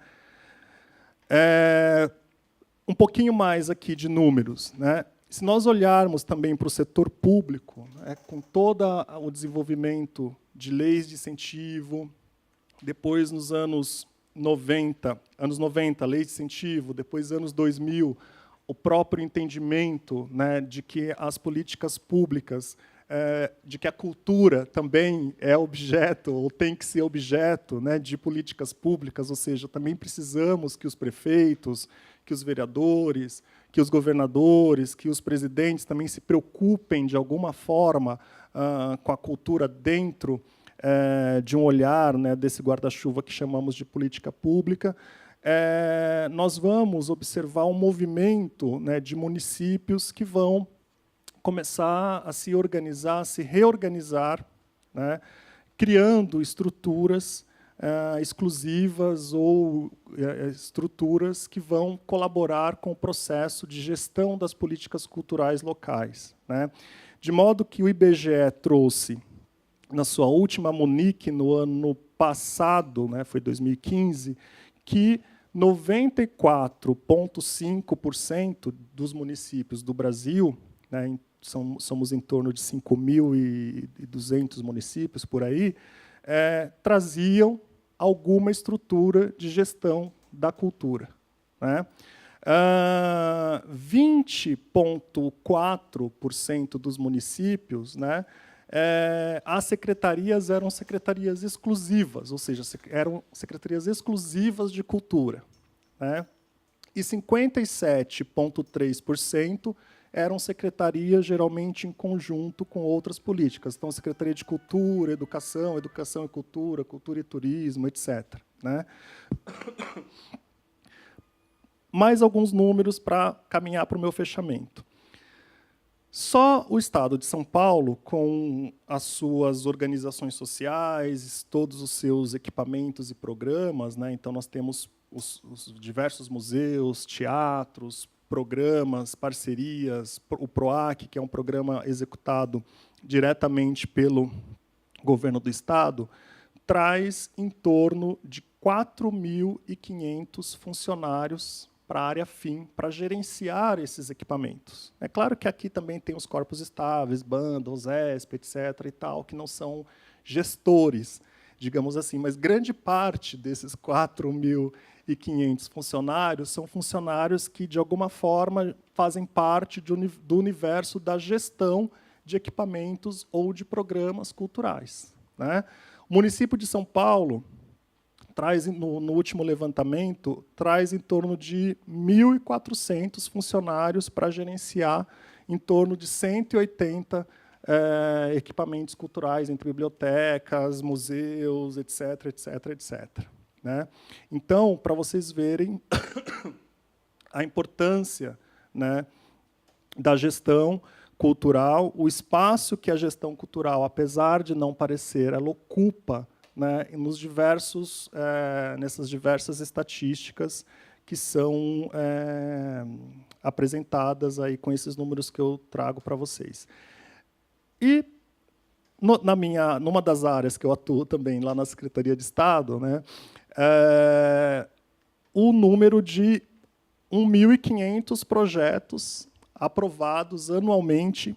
Um pouquinho mais aqui de números. Né. Se nós olharmos também para o setor público, né, com todo o desenvolvimento de leis de incentivo, depois nos anos 90, leis de incentivo, depois anos 2000, o próprio entendimento, né, de que as políticas públicas, de que a cultura também é objeto, ou tem que ser objeto, né, de políticas públicas, ou seja, também precisamos que os prefeitos, que os vereadores, que os governadores, que os presidentes também se preocupem, de alguma forma, com a cultura dentro de um olhar, né, desse guarda-chuva que chamamos de política pública. Nós vamos observar um movimento, né, de municípios que vão começar a se organizar, a se reorganizar, né, criando estruturas exclusivas ou estruturas que vão colaborar com o processo de gestão das políticas culturais locais. Né. De modo que o IBGE trouxe, na sua última Munic, no ano passado, né, foi 2015, que 94,5% dos municípios do Brasil, né, somos em torno de 5.200 municípios por aí, traziam alguma estrutura de gestão da cultura. Né. 20,4% dos municípios, né, as secretarias eram secretarias exclusivas, ou seja, eram secretarias exclusivas de cultura. Né, e 57,3% eram secretarias, geralmente, em conjunto com outras políticas. Então, Secretaria de Cultura, Educação, Educação e Cultura, Cultura e Turismo, etc. Né. Mais alguns números para caminhar para o meu fechamento. Só o Estado de São Paulo, com as suas organizações sociais, todos os seus equipamentos e programas, né, então nós temos os diversos museus, teatros, programas, parcerias, o PROAC, que é um programa executado diretamente pelo governo do Estado, traz em torno de 4.500 funcionários para a área fim, para gerenciar esses equipamentos. É claro que aqui também tem os corpos estáveis, banda, OSESP, etc., e tal, que não são gestores, digamos assim, mas grande parte desses 4.500 funcionários são funcionários que, de alguma forma, fazem parte do universo da gestão de equipamentos ou de programas culturais. Né. O município de São Paulo traz, no último levantamento, traz em torno de 1.400 funcionários para gerenciar em torno de 180 equipamentos culturais, entre bibliotecas, museus, etc., etc., etc. Né. Então, para vocês verem a importância, né, da gestão cultural, o espaço que a gestão cultural, apesar de não parecer, ela ocupa, né, nessas diversas estatísticas que são apresentadas aí com esses números que eu trago para vocês. E numa das áreas que eu atuo também lá na Secretaria de Estado, né, o número de 1.500 projetos aprovados anualmente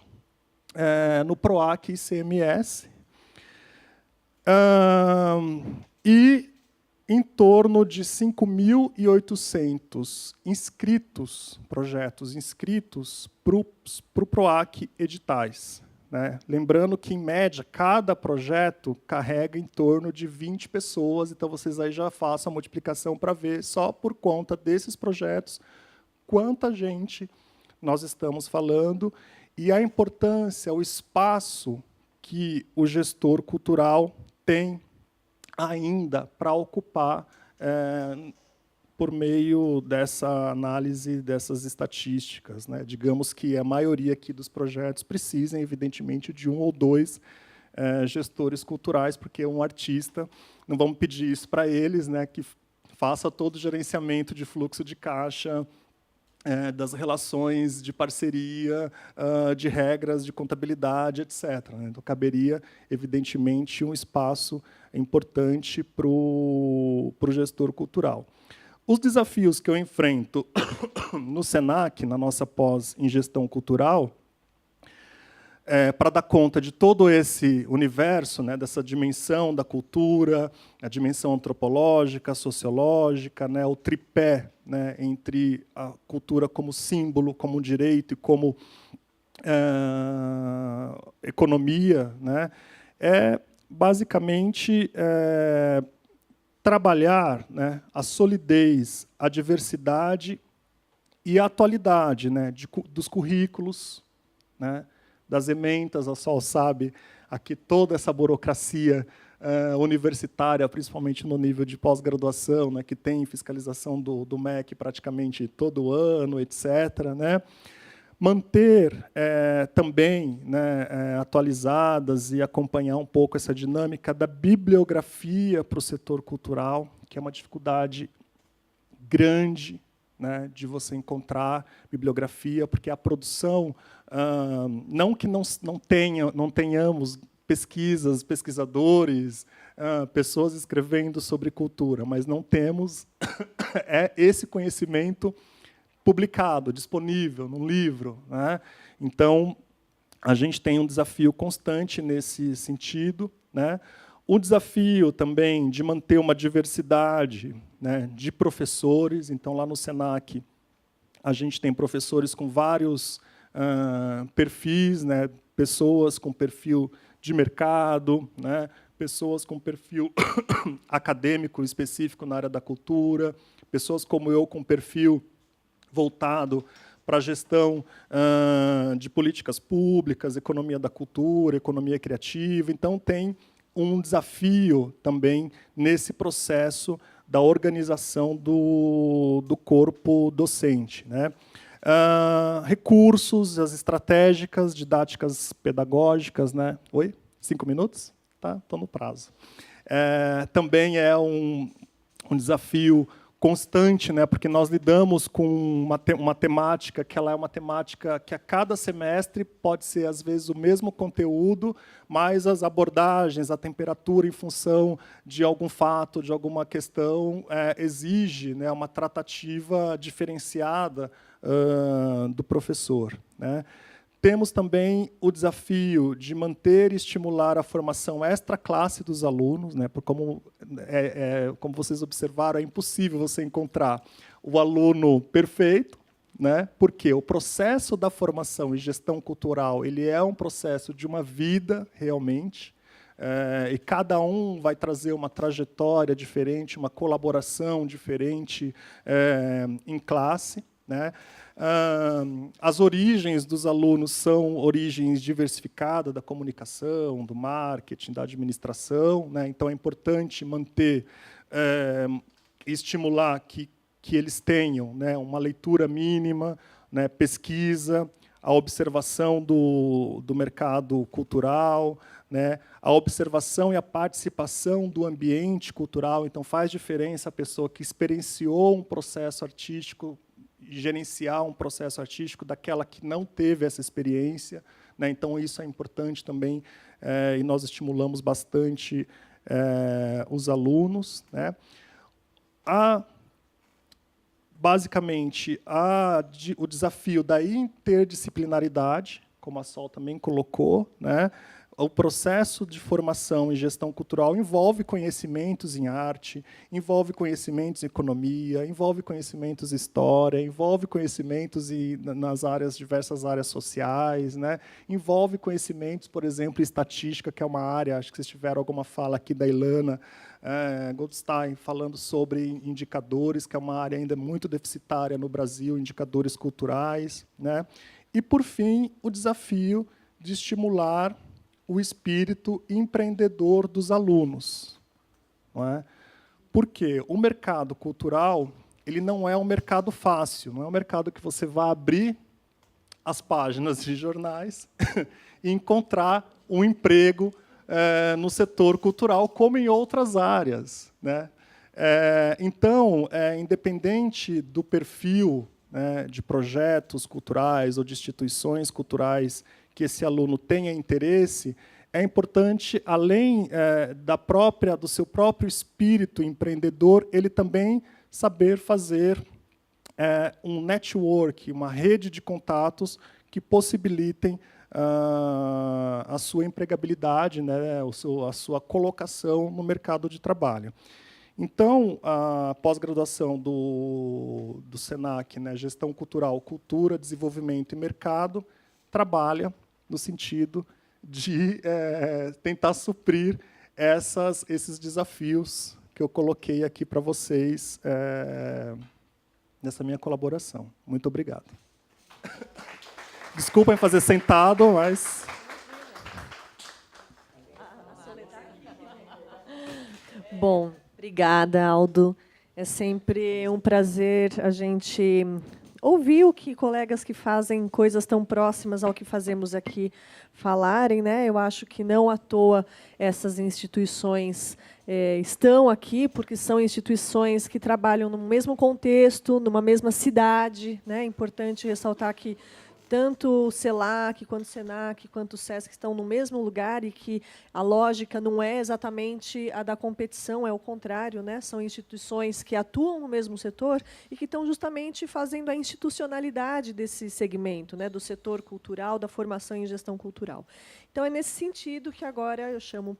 no PROAC e ICMS, e em torno de 5.800 projetos inscritos para o PROAC editais. Né? Lembrando que, em média, cada projeto carrega em torno de 20 pessoas, então vocês aí já façam a multiplicação para ver, só por conta desses projetos, quanta gente nós estamos falando, e a importância, o espaço que o gestor cultural tem ainda para ocupar por meio dessa análise dessas estatísticas, né? Digamos que a maioria aqui dos projetos precisem, evidentemente, de 1 ou 2 gestores culturais, porque um artista, não vamos pedir isso para eles, né, que faça todo o gerenciamento de fluxo de caixa, das relações de parceria, de regras de contabilidade, etc. Então, caberia, evidentemente, um espaço importante para o gestor cultural. Os desafios que eu enfrento no SENAC, na nossa pós em gestão cultural, para dar conta de todo esse universo, né, dessa dimensão da cultura, a dimensão antropológica, sociológica, né, o tripé, né, entre a cultura como símbolo, como direito e como economia, né, basicamente trabalhar, né, a solidez, a diversidade e a atualidade, né, dos currículos, né, das ementas. A Sol sabe, aqui toda essa burocracia universitária, principalmente no nível de pós-graduação, né, que tem fiscalização do MEC praticamente todo ano, etc. Né? Manter também, né, atualizadas e acompanhar um pouco essa dinâmica da bibliografia para o setor cultural, que é uma dificuldade grande, né, de você encontrar bibliografia, porque a produção, não que não tenhamos pesquisas, pesquisadores, pessoas escrevendo sobre cultura, mas não temos esse conhecimento publicado, disponível num livro, né? Então, a gente tem um desafio constante nesse sentido, né? O desafio também de manter uma diversidade, né, de professores. Então, lá no SENAC, a gente tem professores com vários perfis, né, pessoas com perfil de mercado, né, pessoas com perfil acadêmico específico na área da cultura, pessoas como eu com perfil voltado para a gestão de políticas públicas, economia da cultura, economia criativa. Então, tem um desafio também nesse processo da organização do corpo docente, né? Recursos, as estratégicas, didáticas pedagógicas, né? Oi? 5 minutos? Tá? Estou no prazo. Também é um desafio constante, né, porque nós lidamos com uma temática que ela é uma temática que a cada semestre pode ser, às vezes, o mesmo conteúdo, mas as abordagens, a temperatura em função de algum fato, de alguma questão, exige, né, uma tratativa diferenciada do professor, né. Temos também o desafio de manter e estimular a formação extra-classe dos alunos, né, porque como vocês observaram, é impossível você encontrar o aluno perfeito, né, porque o processo da formação e gestão cultural ele é um processo de uma vida, realmente, e cada um vai trazer uma trajetória diferente, uma colaboração diferente em classe, né. As origens dos alunos são origens diversificadas da comunicação, do marketing, da administração, né? Então, é importante manter e estimular que eles tenham, né, uma leitura mínima, né, pesquisa, a observação do mercado cultural, né, a observação e a participação do ambiente cultural. Então, faz diferença a pessoa que experienciou um processo artístico gerenciar um processo artístico daquela que não teve essa experiência, né? Então, isso é importante também, e nós estimulamos bastante os alunos, né? Basicamente, o desafio da interdisciplinaridade, como a Sol também colocou, né? O processo de formação em gestão cultural envolve conhecimentos em arte, envolve conhecimentos em economia, envolve conhecimentos em história, envolve conhecimentos nas diversas áreas sociais, né? Envolve conhecimentos, por exemplo, em estatística, que é uma área, acho que vocês tiveram alguma fala aqui da Ilana Goldstein, falando sobre indicadores, que é uma área ainda muito deficitária no Brasil, indicadores culturais, né? E, por fim, o desafio de estimular o espírito empreendedor dos alunos, não é? Porque o mercado cultural ele não é um mercado fácil, não é um mercado que você vai abrir as páginas de jornais e encontrar um emprego no setor cultural, como em outras áreas, né? Então, independente do perfil, né, de projetos culturais ou de instituições culturais que esse aluno tenha interesse, é importante, além do seu próprio espírito empreendedor, ele também saber fazer um network, uma rede de contatos que possibilitem a sua empregabilidade, né, a sua colocação no mercado de trabalho. Então, a pós-graduação do SENAC, né, Gestão Cultural, Cultura, Desenvolvimento e Mercado, trabalha no sentido de tentar suprir esses desafios que eu coloquei aqui para vocês nessa minha colaboração. Muito obrigado. Desculpem fazer sentado, mas... Bom, obrigada, Aldo. É sempre um prazer a gente ouvir o que colegas que fazem coisas tão próximas ao que fazemos aqui falarem, né? Eu acho que não à toa essas instituições estão aqui, porque são instituições que trabalham no mesmo contexto, numa mesma cidade, né? É importante ressaltar que tanto o CELAC, quanto o SENAC, quanto o SESC estão no mesmo lugar e que a lógica não é exatamente a da competição, é o contrário, né? São instituições que atuam no mesmo setor e que estão justamente fazendo a institucionalidade desse segmento, né? Do setor cultural, da formação em gestão cultural. Então, é nesse sentido que agora eu chamo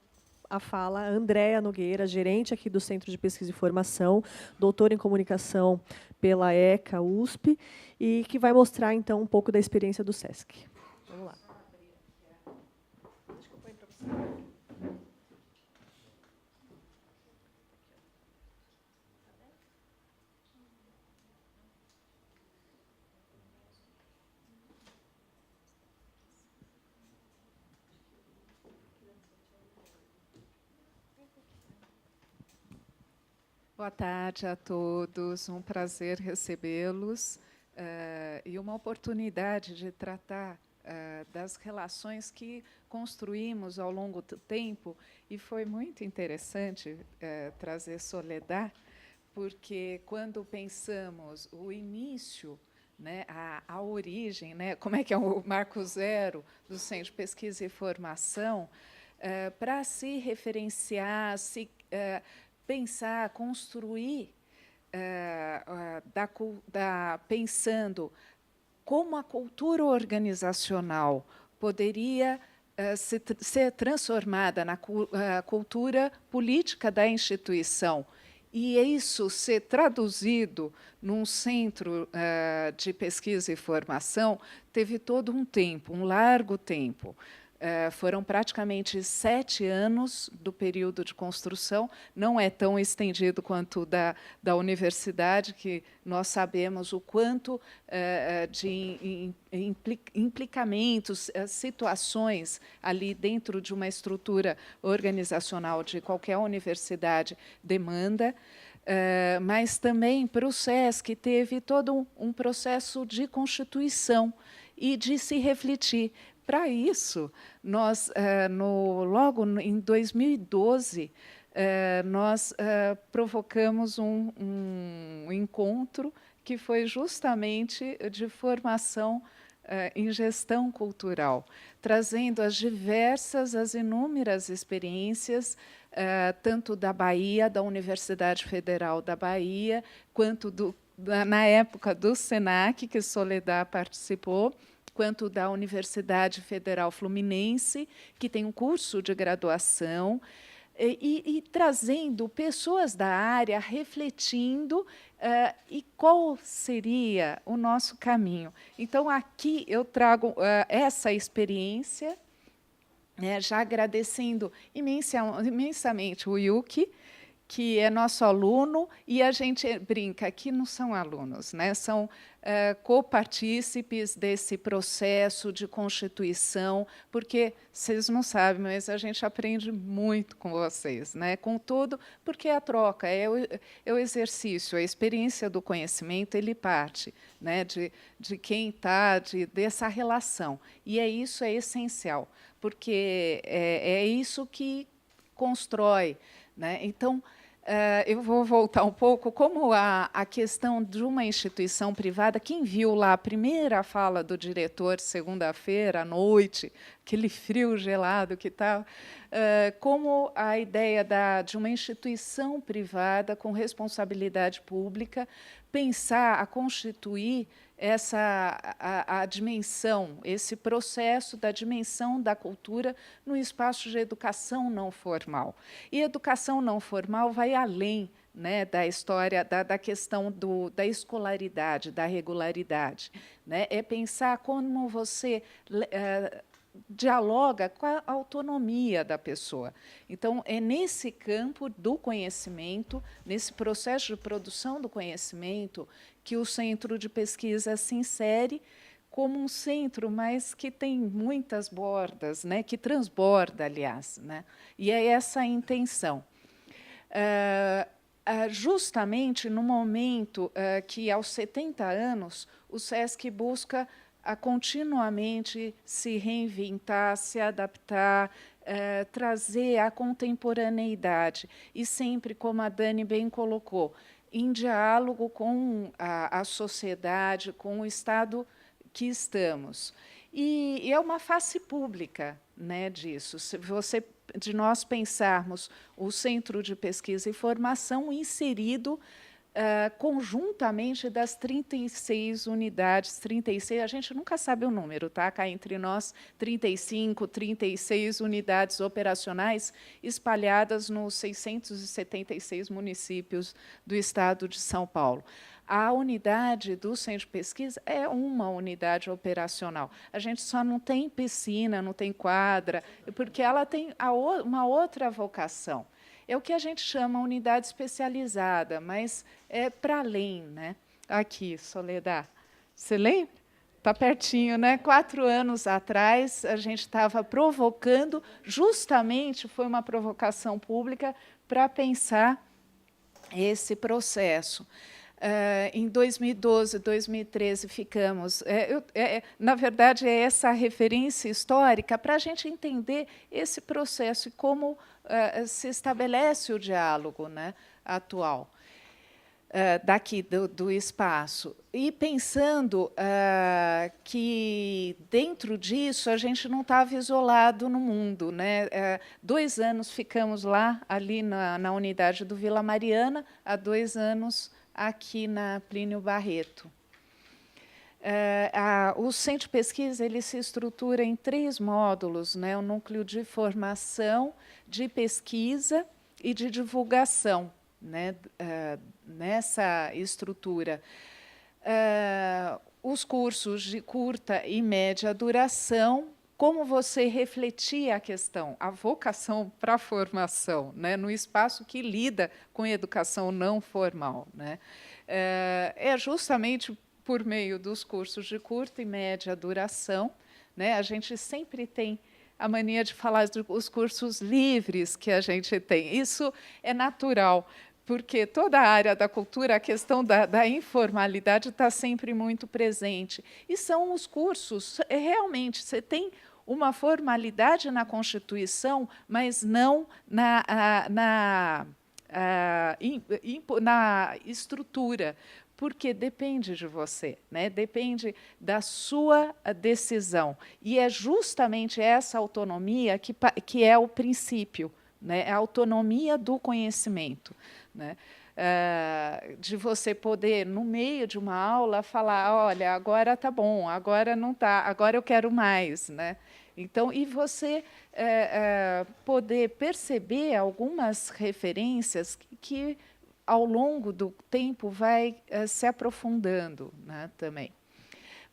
a fala a Andréa Nogueira, gerente aqui do Centro de Pesquisa e Formação, doutora em comunicação pela ECA, USP, e que vai mostrar, então, um pouco da experiência do SESC. Vamos lá. Deixa eu pôr para você. Boa tarde a todos, um prazer recebê-los e uma oportunidade de tratar das relações que construímos ao longo do tempo, e foi muito interessante trazer Soledad, porque quando pensamos o início, né, a origem, né, como é que é o marco zero do Centro de Pesquisa e Formação, para se referenciar, pensar, construir, pensando como a cultura organizacional poderia ser transformada na cultura política da instituição, e isso ser traduzido num centro de pesquisa e formação, teve todo um tempo, um largo tempo. Foram praticamente 7 anos do período de construção, não é tão estendido quanto da universidade, que nós sabemos o quanto de implicamentos, situações ali dentro de uma estrutura organizacional de qualquer universidade demanda, mas também para o SESC teve todo um processo de constituição e de se refletir. Para isso, nós, logo em 2012, nós provocamos um encontro que foi justamente de formação em gestão cultural, trazendo as inúmeras experiências, tanto da Bahia, da Universidade Federal da Bahia, quanto na época do SENAC, que Soledad participou, quanto da Universidade Federal Fluminense, que tem um curso de graduação, e trazendo pessoas da área, refletindo e qual seria o nosso caminho. Então, aqui eu trago essa experiência, já agradecendo imensamente o Yuki, que é nosso aluno, e a gente brinca que não são alunos, né? São copartícipes desse processo de constituição, porque vocês não sabem, mas a gente aprende muito com vocês, né? Com tudo, porque a troca é o exercício, a experiência do conhecimento, ele parte, né, de quem está, dessa relação. E isso é essencial, porque é isso que constrói, né? Então, eu vou voltar um pouco, como a questão de uma instituição privada, quem viu lá a primeira fala do diretor, segunda-feira, à noite, aquele frio gelado que estava, como a ideia de uma instituição privada com responsabilidade pública pensar a constituir a dimensão, esse processo da dimensão da cultura no espaço de educação não formal. E educação não formal vai além, né, da história, da questão da escolaridade, da regularidade, né? É pensar como você dialoga com a autonomia da pessoa. Então, é nesse campo do conhecimento, nesse processo de produção do conhecimento, que o centro de pesquisa se insere como um centro, mas que tem muitas bordas, né, que transborda, aliás, né, e é essa a intenção. Justamente no momento que, aos 70 anos, o SESC busca continuamente se reinventar, se adaptar, trazer a contemporaneidade, e sempre, como a Dani bem colocou, em diálogo com a sociedade, com o estado que estamos. E é uma face pública, né, disso. Se de nós pensarmos o Centro de Pesquisa e Formação inserido conjuntamente das 36 unidades, 36, a gente nunca sabe o número, tá? Cá entre nós, 35, 36 unidades operacionais espalhadas nos 676 municípios do estado de São Paulo. A unidade do Centro de Pesquisa é uma unidade operacional. A gente só não tem piscina, não tem quadra, porque ela tem uma outra vocação. É o que a gente chama unidade especializada, mas é para além, né? Aqui, Soledad. Você lembra? Está pertinho, né? 4 anos atrás, a gente estava provocando, justamente foi uma provocação pública para pensar esse processo. Em 2012, 2013, ficamos... na verdade, é essa referência histórica para a gente entender esse processo e como se estabelece o diálogo, né, atual, daqui do espaço. E pensando que, dentro disso, a gente não estava isolado no mundo, né? 2 anos ficamos lá, ali na unidade do Vila Mariana, há 2 anos aqui na Plínio Barreto. O Centro de Pesquisa ele se estrutura em 3 módulos, né? O núcleo de formação, de pesquisa e de divulgação, né? Nessa estrutura. Os cursos de curta e média duração, como você refletir a questão, a vocação para a formação, né, no espaço que lida com educação não formal, né? É justamente por meio dos cursos de curta e média duração, né? A gente sempre tem a mania de falar dos cursos livres que a gente tem. Isso é natural, porque toda a área da cultura, a questão da informalidade está sempre muito presente. E são os cursos, realmente, você tem uma formalidade na Constituição, mas não na estrutura, porque depende de você, né? Depende da sua decisão. E é justamente essa autonomia que é o princípio, né? A autonomia do conhecimento, né? De você poder, no meio de uma aula, falar, olha, agora está bom, agora não está, agora eu quero mais, né? Então, e você poder perceber algumas referências que ao longo do tempo, vai se aprofundando, né, também.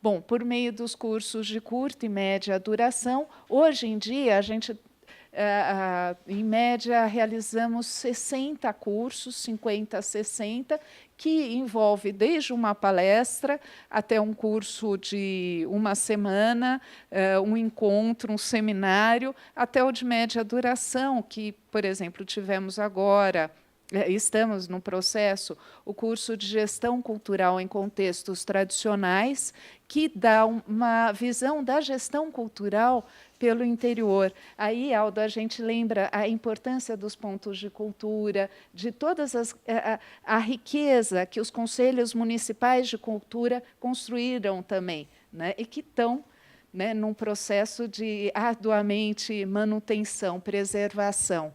Bom, por meio dos cursos de curta e média duração, hoje em dia, a gente em média, realizamos 60 cursos, 50, 60, que envolve desde uma palestra até um curso de uma semana, um encontro, um seminário, até o de média duração, que, por exemplo, tivemos agora, estamos no processo, o curso de gestão cultural em contextos tradicionais, que dá uma visão da gestão cultural pelo interior. Aí, Aldo, a gente lembra a importância dos pontos de cultura, de todas a riqueza que os conselhos municipais de cultura construíram também, né, e que estão, né, num processo de arduamente manutenção, preservação.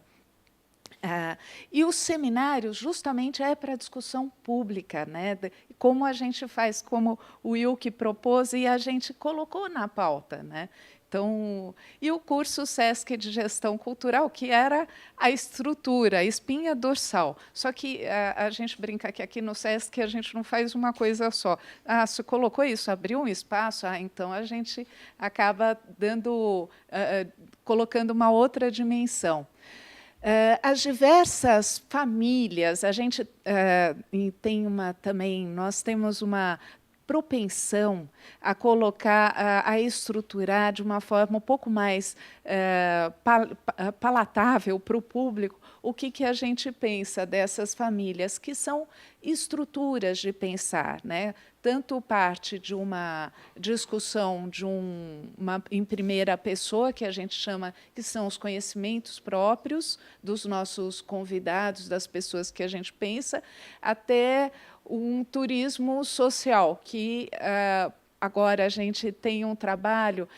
E o seminário justamente é para discussão pública, né? Como a gente faz, como o Wilke propôs e a gente colocou na pauta, né? Então, e o curso SESC de Gestão Cultural, que era a estrutura, a espinha dorsal. Só que a gente brinca que aqui no SESC a gente não faz uma coisa só. Se colocou isso, abriu um espaço, então a gente acaba colocando uma outra dimensão. As diversas famílias, a gente tem também, nós temos uma propensão a colocar, a estruturar de uma forma um pouco mais palatável para o público o que a gente pensa dessas famílias, que são estruturas de pensar, né? Tanto parte de uma discussão em primeira pessoa, que a gente chama, que são os conhecimentos próprios dos nossos convidados, das pessoas que a gente pensa, até um turismo social, que agora a gente tem um trabalho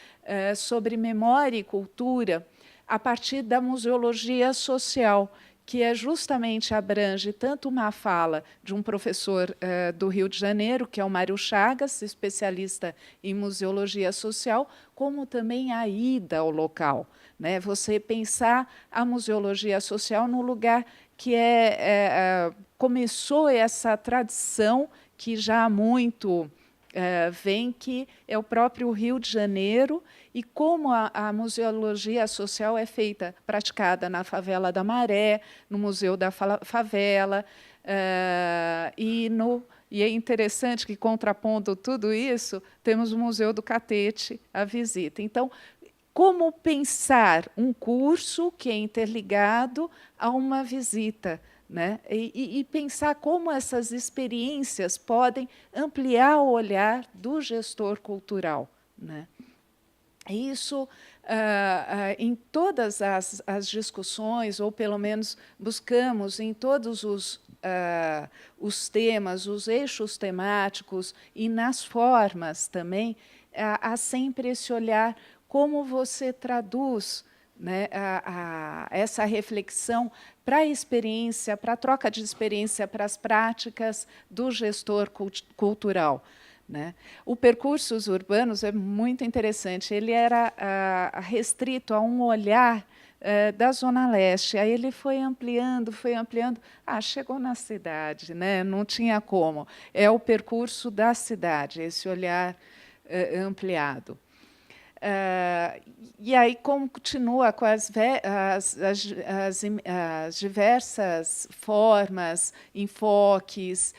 sobre memória e cultura a partir da museologia social, que justamente abrange tanto uma fala de um professor do Rio de Janeiro, que é o Mário Chagas, especialista em museologia social, como também a ida ao local, né? Você pensar a museologia social no lugar que começou essa tradição que já há muito vem, que é o próprio Rio de Janeiro, e como a museologia social é feita, praticada na Favela da Maré, no Museu da Favela, e é interessante que, contrapondo tudo isso, temos o Museu do Catete à visita. Então, como pensar um curso que é interligado a uma visita, né? E pensar como essas experiências podem ampliar o olhar do gestor cultural, né? Isso, em todas as discussões, ou pelo menos buscamos em todos os temas, os eixos temáticos e nas formas também, há sempre esse olhar como você traduz, né, essa reflexão para a experiência, para a troca de experiência, para as práticas do gestor cultural, né? O Percursos Urbanos é muito interessante. Ele era restrito a um olhar da Zona Leste. Aí ele foi ampliando, chegou na cidade, né? Não tinha como. É o percurso da cidade, esse olhar ampliado. E aí continua com as diversas formas, enfoques,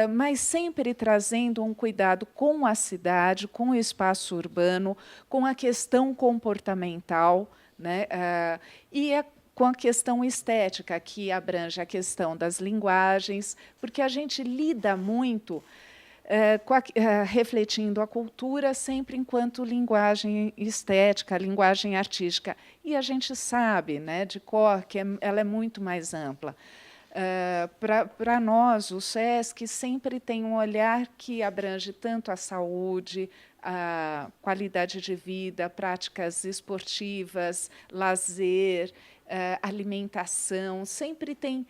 mas sempre trazendo um cuidado com a cidade, com o espaço urbano, com a questão comportamental, né, com a questão estética, que abrange a questão das linguagens, porque a gente lida muito refletindo a cultura sempre enquanto linguagem estética, linguagem artística. E a gente sabe, né, de cor, que ela é muito mais ampla. Para nós, o SESC sempre tem um olhar que abrange tanto a saúde, a qualidade de vida, práticas esportivas, lazer, alimentação, sempre tem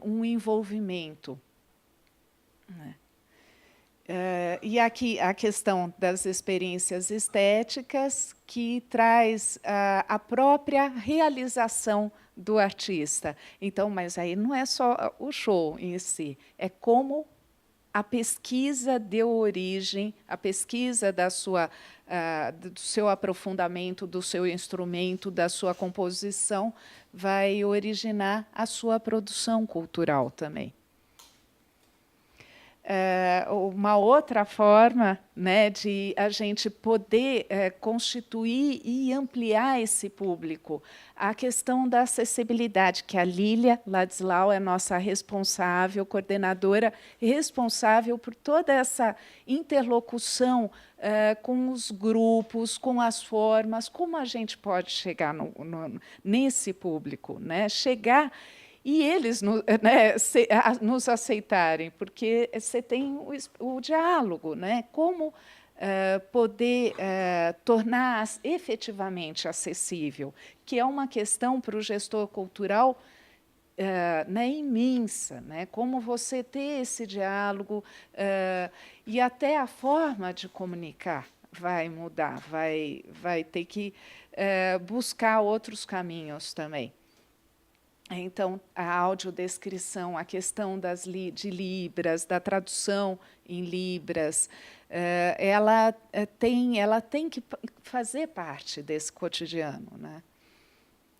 um envolvimento. E aqui a questão das experiências estéticas, que traz a própria realização do artista. Então, mas aí não é só o show em si, é como a pesquisa deu origem, a pesquisa do seu aprofundamento, do seu instrumento, da sua composição, vai originar a sua produção cultural também. Uma outra forma, né, de a gente poder constituir e ampliar esse público, a questão da acessibilidade, que a Lília Ladislau é nossa responsável, coordenadora, responsável por toda essa interlocução com os grupos, com as formas, como a gente pode chegar nesse público, né? Chegar e eles nos aceitarem, porque você tem o diálogo, né? Como poder tornar efetivamente acessível, que é uma questão para o gestor cultural imensa, né? Como você ter esse diálogo e até a forma de comunicar vai mudar, vai ter que buscar outros caminhos também. Então, a audiodescrição, a questão de Libras, da tradução em Libras, ela tem que fazer parte desse cotidiano, né?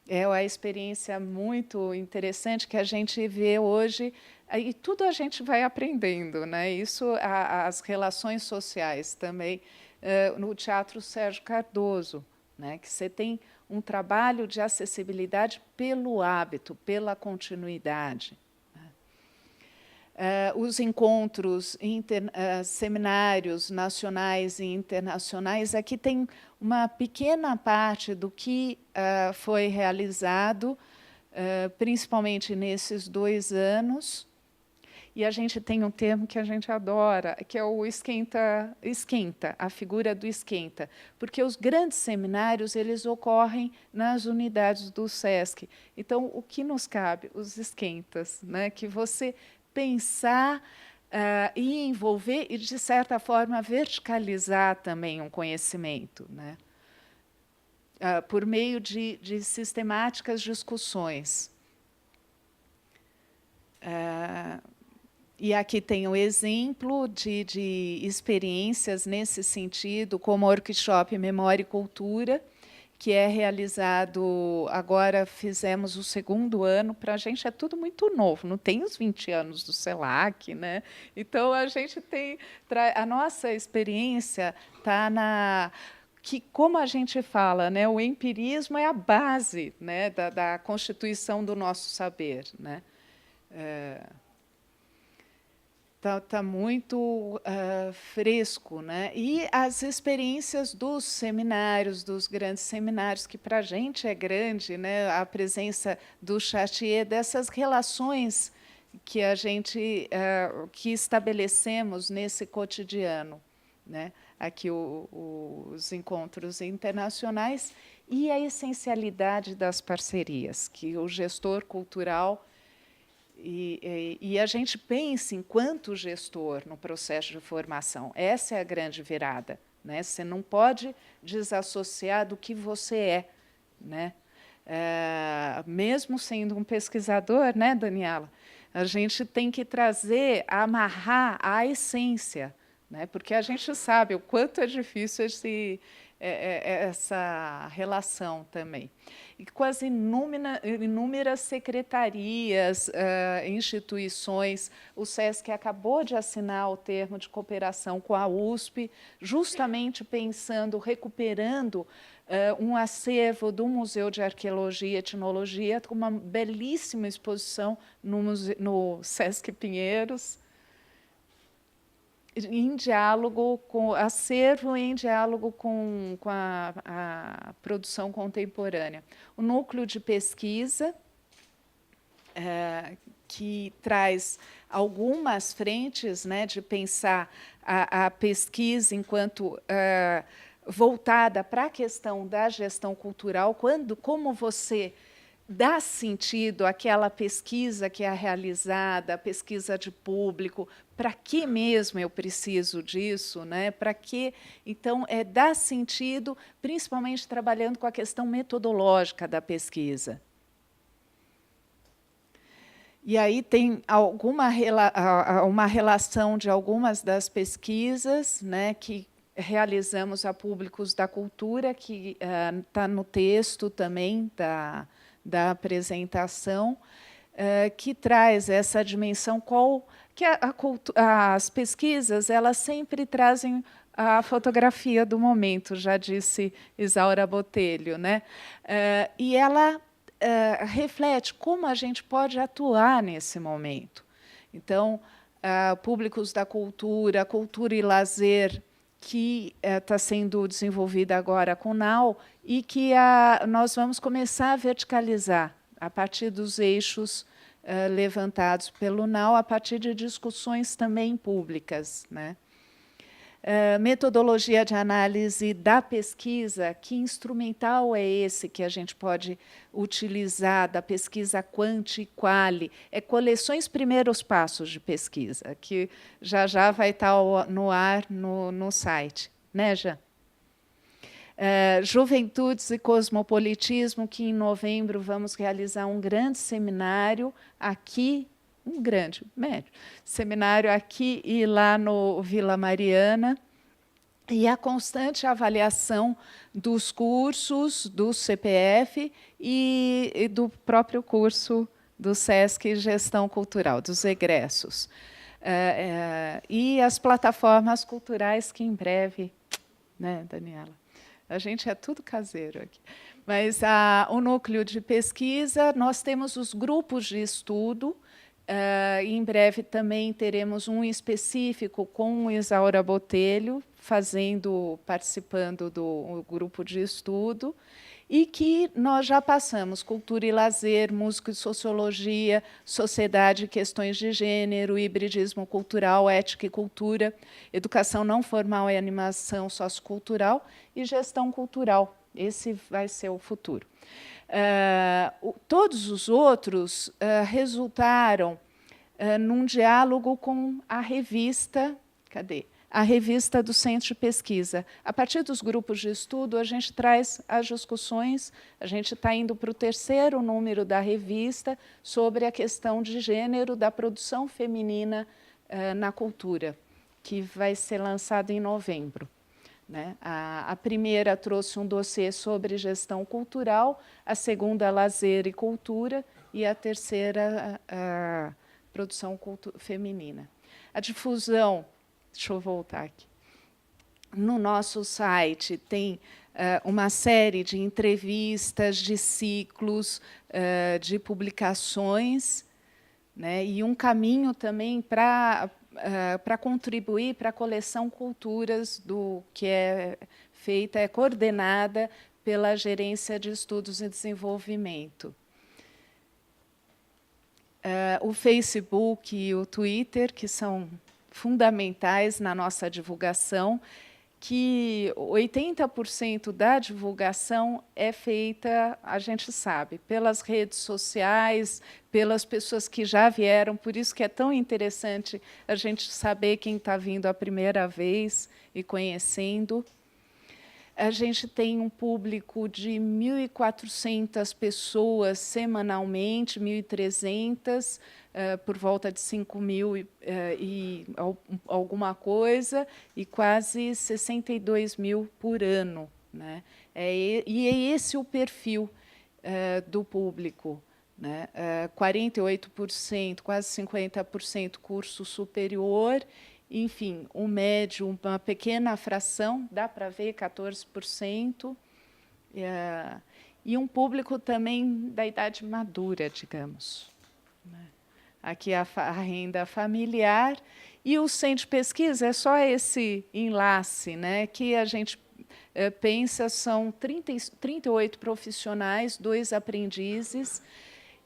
É uma experiência muito interessante que a gente vê hoje, e tudo a gente vai aprendendo, né? Isso, as relações sociais também, no Teatro Sérgio Cardoso, né? Que você tem um trabalho de acessibilidade pelo hábito, pela continuidade. Os encontros, seminários nacionais e internacionais, aqui tem uma pequena parte do que foi realizado, principalmente nesses 2 anos. E a gente tem um termo que a gente adora, que é o esquenta, a figura do esquenta, porque os grandes seminários eles ocorrem nas unidades do SESC. Então, o que nos cabe? Os esquentas, né? Que você pensar e envolver e, de certa forma, verticalizar também um conhecimento, né? Por meio de sistemáticas discussões. E aqui tem o exemplo de experiências nesse sentido, como o workshop Memória e Cultura, que é realizado, agora fizemos o 2º ano, para a gente é tudo muito novo, não tem os 20 anos do CELAC, né? Então, a gente tem... A nossa experiência está que, como a gente fala, né, o empirismo é a base, né, da constituição do nosso saber, né? Tá muito fresco, né? E as experiências dos seminários, dos grandes seminários, que para a gente é grande, né? A presença do Chartier, dessas relações que a gente que estabelecemos nesse cotidiano, né? Aqui os encontros internacionais e a essencialidade das parcerias, que o gestor cultural e a gente pensa, enquanto gestor, no processo de formação. Essa é a grande virada, né? Você não pode desassociar do que você é, né? Mesmo sendo um pesquisador, né, Daniela? A gente tem que amarrar a essência, né? Porque a gente sabe o quanto é difícil essa relação também. E com as inúmeras secretarias, instituições, o SESC acabou de assinar o termo de cooperação com a USP, justamente pensando, recuperando um acervo do Museu de Arqueologia e Etnologia, com uma belíssima exposição no SESC Pinheiros, em diálogo com acervo, em diálogo com a produção contemporânea. O núcleo de pesquisa, que traz algumas frentes, né, de pensar a pesquisa enquanto voltada para a questão da gestão cultural, como você dá sentido àquela pesquisa que é realizada, a pesquisa de público, para que mesmo eu preciso disso, né? Para que, então, dá sentido, principalmente trabalhando com a questão metodológica da pesquisa. E aí tem uma relação de algumas das pesquisas, né, que realizamos a Públicos da Cultura, que está no texto também da apresentação, que traz essa dimensão que as pesquisas elas sempre trazem a fotografia do momento, já disse Isaura Botelho, né? E ela reflete como a gente pode atuar nesse momento. Então, Públicos da Cultura, Cultura e Lazer, que está sendo desenvolvida agora com o NAU, e que nós vamos começar a verticalizar a partir dos eixos levantados pelo NAU, a partir de discussões também públicas, né? Metodologia de análise da pesquisa, que instrumental é esse que a gente pode utilizar da pesquisa quanti e quali? É coleções primeiros passos de pesquisa, que já vai estar no ar no site. Né, Jean? Juventudes e Cosmopolitismo, que em novembro vamos realizar um grande seminário aqui, médio, seminário aqui e lá no Vila Mariana, e a constante avaliação dos cursos do CPF e do próprio curso do SESC Gestão Cultural, dos egressos. E as plataformas culturais que em breve, né, Daniela? A gente é tudo caseiro aqui. Mas o núcleo de pesquisa, nós temos os grupos de estudo. Em breve também teremos um específico com Isaura Botelho, participando do grupo de estudo, e que nós já passamos cultura e lazer, música e sociologia, sociedade e questões de gênero, hibridismo cultural, ética e cultura, educação não formal e animação sociocultural e gestão cultural. Esse vai ser o futuro. Todos os outros resultaram num diálogo com a revista, a revista do Centro de Pesquisa. A partir dos grupos de estudo, a gente traz as discussões, a gente está indo para o 3º número da revista sobre a questão de gênero da produção feminina na cultura, que vai ser lançado em novembro. Né? A primeira trouxe um dossiê sobre gestão cultural, a segunda, lazer e cultura, e a terceira, produção feminina. A difusão, deixa eu voltar aqui, no nosso site tem uma série de entrevistas, de ciclos, de publicações, né? E um caminho também para contribuir para a coleção Culturas, que é feita, é coordenada pela Gerência de Estudos e Desenvolvimento. O Facebook e o Twitter, que são fundamentais na nossa divulgação, que 80% da divulgação é feita, a gente sabe, pelas redes sociais, pelas pessoas que já vieram, por isso que é tão interessante a gente saber quem está vindo a primeira vez e conhecendo. A gente tem um público de 1.400 pessoas semanalmente, 1.300, por volta de 5.000 e alguma coisa, e quase 62.000 por ano. Né? E é esse o perfil do público. Né? 48%, quase 50% curso superior, enfim, um médio, uma pequena fração, dá para ver, 14%, e um público também da idade madura, digamos. Aqui a renda familiar, e o centro de pesquisa é só esse enlace, né, que a gente pensa, são 38 profissionais, 2 aprendizes,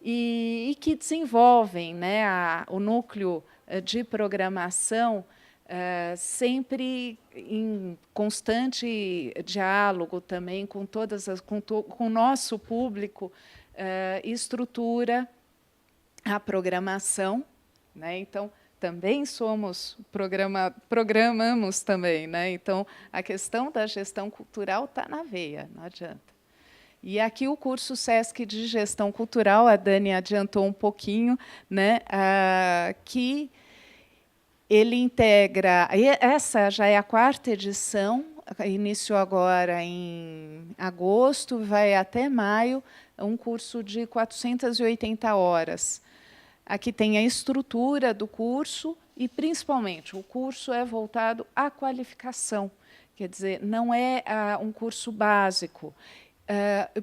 e que desenvolvem, né, o núcleo de programação, sempre em constante diálogo também com com o nosso público, estrutura a programação, né? Então também programamos também, né? Então a questão da gestão cultural está na veia, não adianta. E aqui o curso SESC de Gestão Cultural, a Dani adiantou um pouquinho, né, que ele integra... Essa já é a 4ª edição, iniciou agora em agosto, vai até maio, um curso de 480 horas. Aqui tem a estrutura do curso e, principalmente, o curso é voltado à qualificação. Quer dizer, não é um curso básico.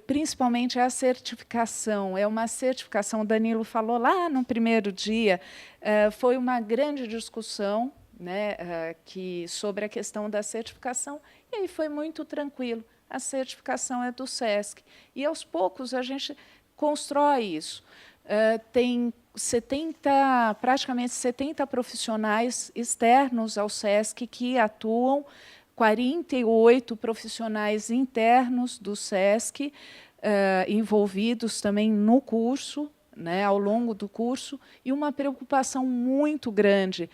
Principalmente a certificação. É uma certificação, o Danilo falou lá no primeiro dia, foi uma grande discussão, né, sobre a questão da certificação, e aí foi muito tranquilo. A certificação é do SESC. E, aos poucos, a gente constrói isso. Tem praticamente 70 profissionais externos ao SESC que atuam, 48 profissionais internos do SESC, envolvidos também no curso, né, ao longo do curso, e uma preocupação muito grande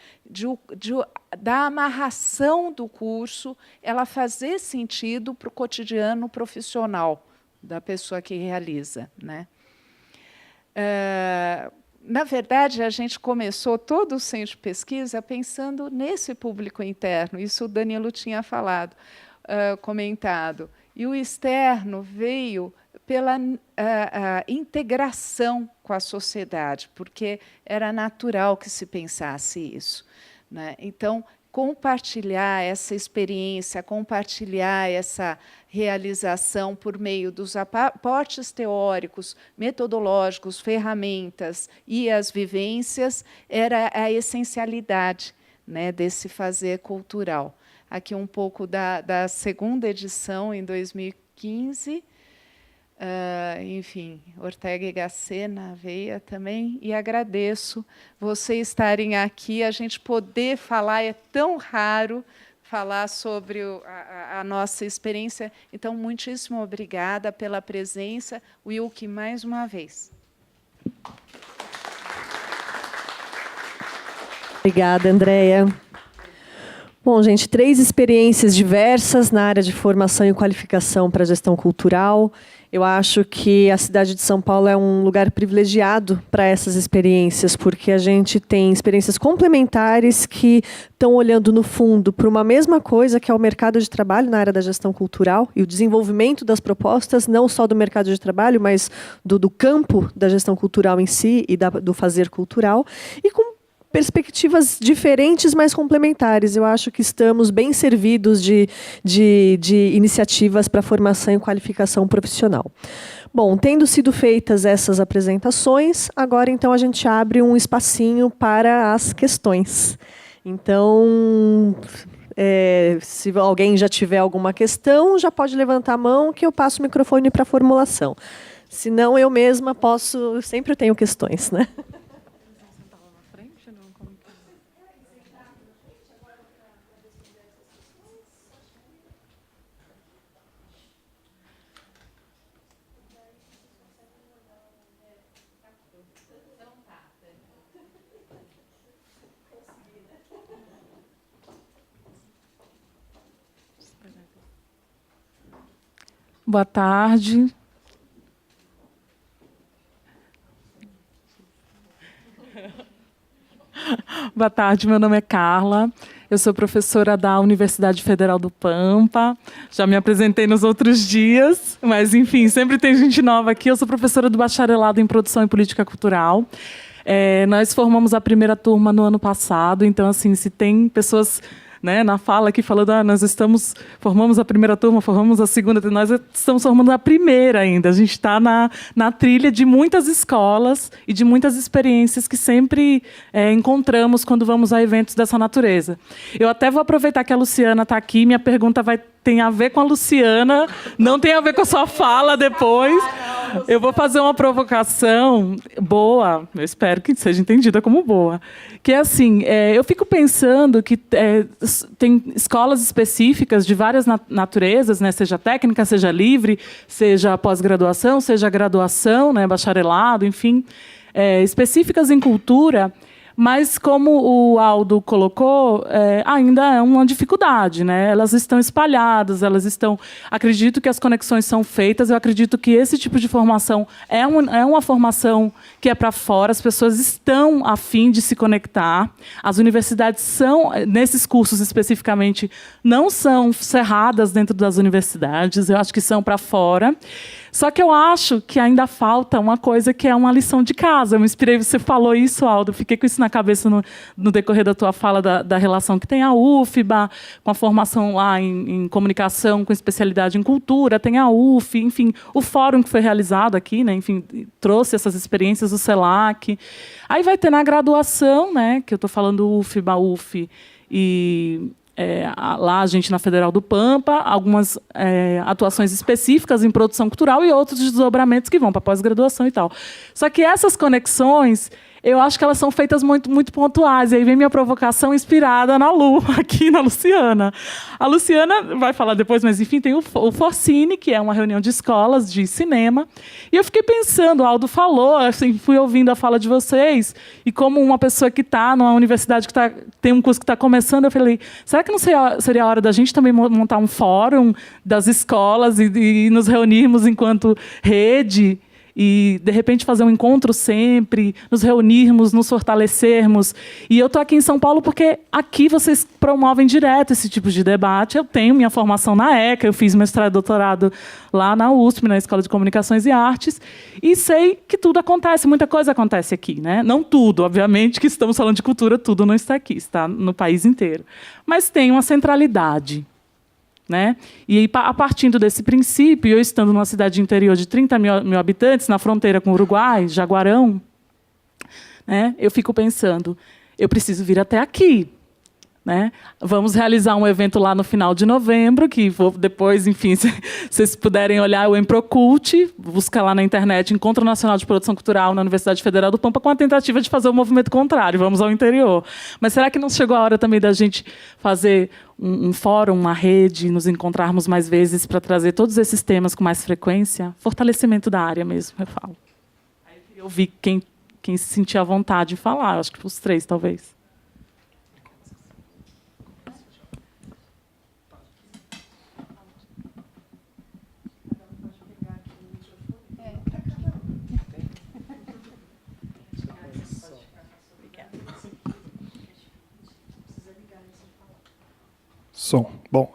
da amarração do curso, ela fazer sentido para o cotidiano profissional da pessoa que realiza, né? Na verdade, a gente começou todo o centro de pesquisa pensando nesse público interno. Isso o Danilo tinha falado, comentado. E o externo veio pela integração com a sociedade, porque era natural que se pensasse isso, né? Então, compartilhar essa experiência, compartilhar essa realização por meio dos aportes teóricos, metodológicos, ferramentas e as vivências, era a essencialidade, né, desse fazer cultural. Aqui um pouco da 2ª edição, em 2015, enfim, Ortega y Gasset na veia também, e agradeço vocês estarem aqui, a gente poder falar, é tão raro falar sobre a nossa experiência, então, muitíssimo obrigada pela presença, Wilke, mais uma vez. Obrigada, Andréia. Bom, gente, 3 experiências diversas na área de formação e qualificação para a gestão cultural. Eu acho que a cidade de São Paulo é um lugar privilegiado para essas experiências, porque a gente tem experiências complementares que estão olhando, no fundo, para uma mesma coisa, que é o mercado de trabalho na área da gestão cultural e o desenvolvimento das propostas, não só do mercado de trabalho, mas do campo da gestão cultural em si e do fazer cultural, e com perspectivas diferentes, mas complementares. Eu acho que estamos bem servidos de iniciativas para formação e qualificação profissional. Bom, tendo sido feitas essas apresentações, agora, então, a gente abre um espacinho para as questões. Então, se alguém já tiver alguma questão, já pode levantar a mão, que eu passo o microfone para a formulação. Se não, eu mesma posso... Sempre tenho questões, né? Boa tarde. Boa tarde, meu nome é Carla. Eu sou professora da Universidade Federal do Pampa. Já me apresentei nos outros dias, mas, enfim, sempre tem gente nova aqui. Eu sou professora do bacharelado em Produção e Política Cultural. Nós formamos a 1ª turma no ano passado, então, assim, se tem pessoas... né, na fala aqui falando, nós formamos a 1ª turma, formamos a 2ª, nós estamos formando a 1ª ainda. A gente está na trilha de muitas escolas e de muitas experiências que sempre encontramos quando vamos a eventos dessa natureza. Eu até vou aproveitar que a Luciana está aqui, minha pergunta tem a ver com a Luciana, não tem a ver com a sua fala depois. Eu vou fazer uma provocação boa, eu espero que seja entendida como boa, que é assim, eu fico pensando que tem escolas específicas de várias naturezas, né, seja técnica, seja livre, seja pós-graduação, seja graduação, né, bacharelado, enfim, específicas em cultura, Mas, como o Aldo colocou, ainda é uma dificuldade, né? Elas estão espalhadas, elas estão... Acredito que as conexões são feitas, eu acredito que esse tipo de formação é uma formação que é para fora, as pessoas estão a fim de se conectar, as universidades são, nesses cursos especificamente, não são cerradas dentro das universidades, eu acho que são para fora. Só que eu acho que ainda falta uma coisa que é uma lição de casa. Eu me inspirei, você falou isso, Aldo, fiquei com isso na cabeça no decorrer da tua fala da relação que tem a UFBA, com a formação lá em comunicação, com especialidade em cultura, tem a UF, enfim, o fórum que foi realizado aqui, né, enfim, trouxe essas experiências do CELAC. Aí vai ter na graduação, né, que eu estou falando UFBA, UF e... lá a gente na Federal do Pampa, algumas atuações específicas em produção cultural e outros desdobramentos que vão para pós-graduação e tal. Só que essas conexões, eu acho que elas são feitas muito, muito pontuais. E aí vem minha provocação inspirada na Lu, aqui na Luciana. A Luciana vai falar depois, mas enfim, tem o Forcine, que é uma reunião de escolas de cinema. E eu fiquei pensando, o Aldo falou, assim, fui ouvindo a fala de vocês, e como uma pessoa que está numa universidade que tem um curso que está começando, eu falei, será que não seria a hora da gente também montar um fórum das escolas e nos reunirmos enquanto rede? E, de repente, fazer um encontro sempre, nos reunirmos, nos fortalecermos. E eu estou aqui em São Paulo porque aqui vocês promovem direto esse tipo de debate. Eu tenho minha formação na ECA, eu fiz mestrado e doutorado lá na USP, na Escola de Comunicações e Artes, e sei que tudo acontece, muita coisa acontece aqui, né? Não tudo, obviamente, que estamos falando de cultura, tudo não está aqui, está no país inteiro. Mas tem uma centralidade. Né? E aí, a partir desse princípio, eu estando numa cidade interior de 30 mil habitantes, na fronteira com o Uruguai, Jaguarão, né? Eu fico pensando, eu preciso vir até aqui. Né? Vamos realizar um evento lá no final de novembro, que vou depois, enfim, se vocês puderem olhar o Emprocult, busca lá na internet, Encontro Nacional de Produção Cultural na Universidade Federal do Pampa, com a tentativa de fazer o movimento contrário, vamos ao interior. Mas será que não chegou a hora também da gente fazer um fórum, uma rede, nos encontrarmos mais vezes para trazer todos esses temas com mais frequência? Fortalecimento da área mesmo, eu falo. Aí eu queria ouvir quem se sentia à vontade de falar, acho que os três, talvez. Som. Bom,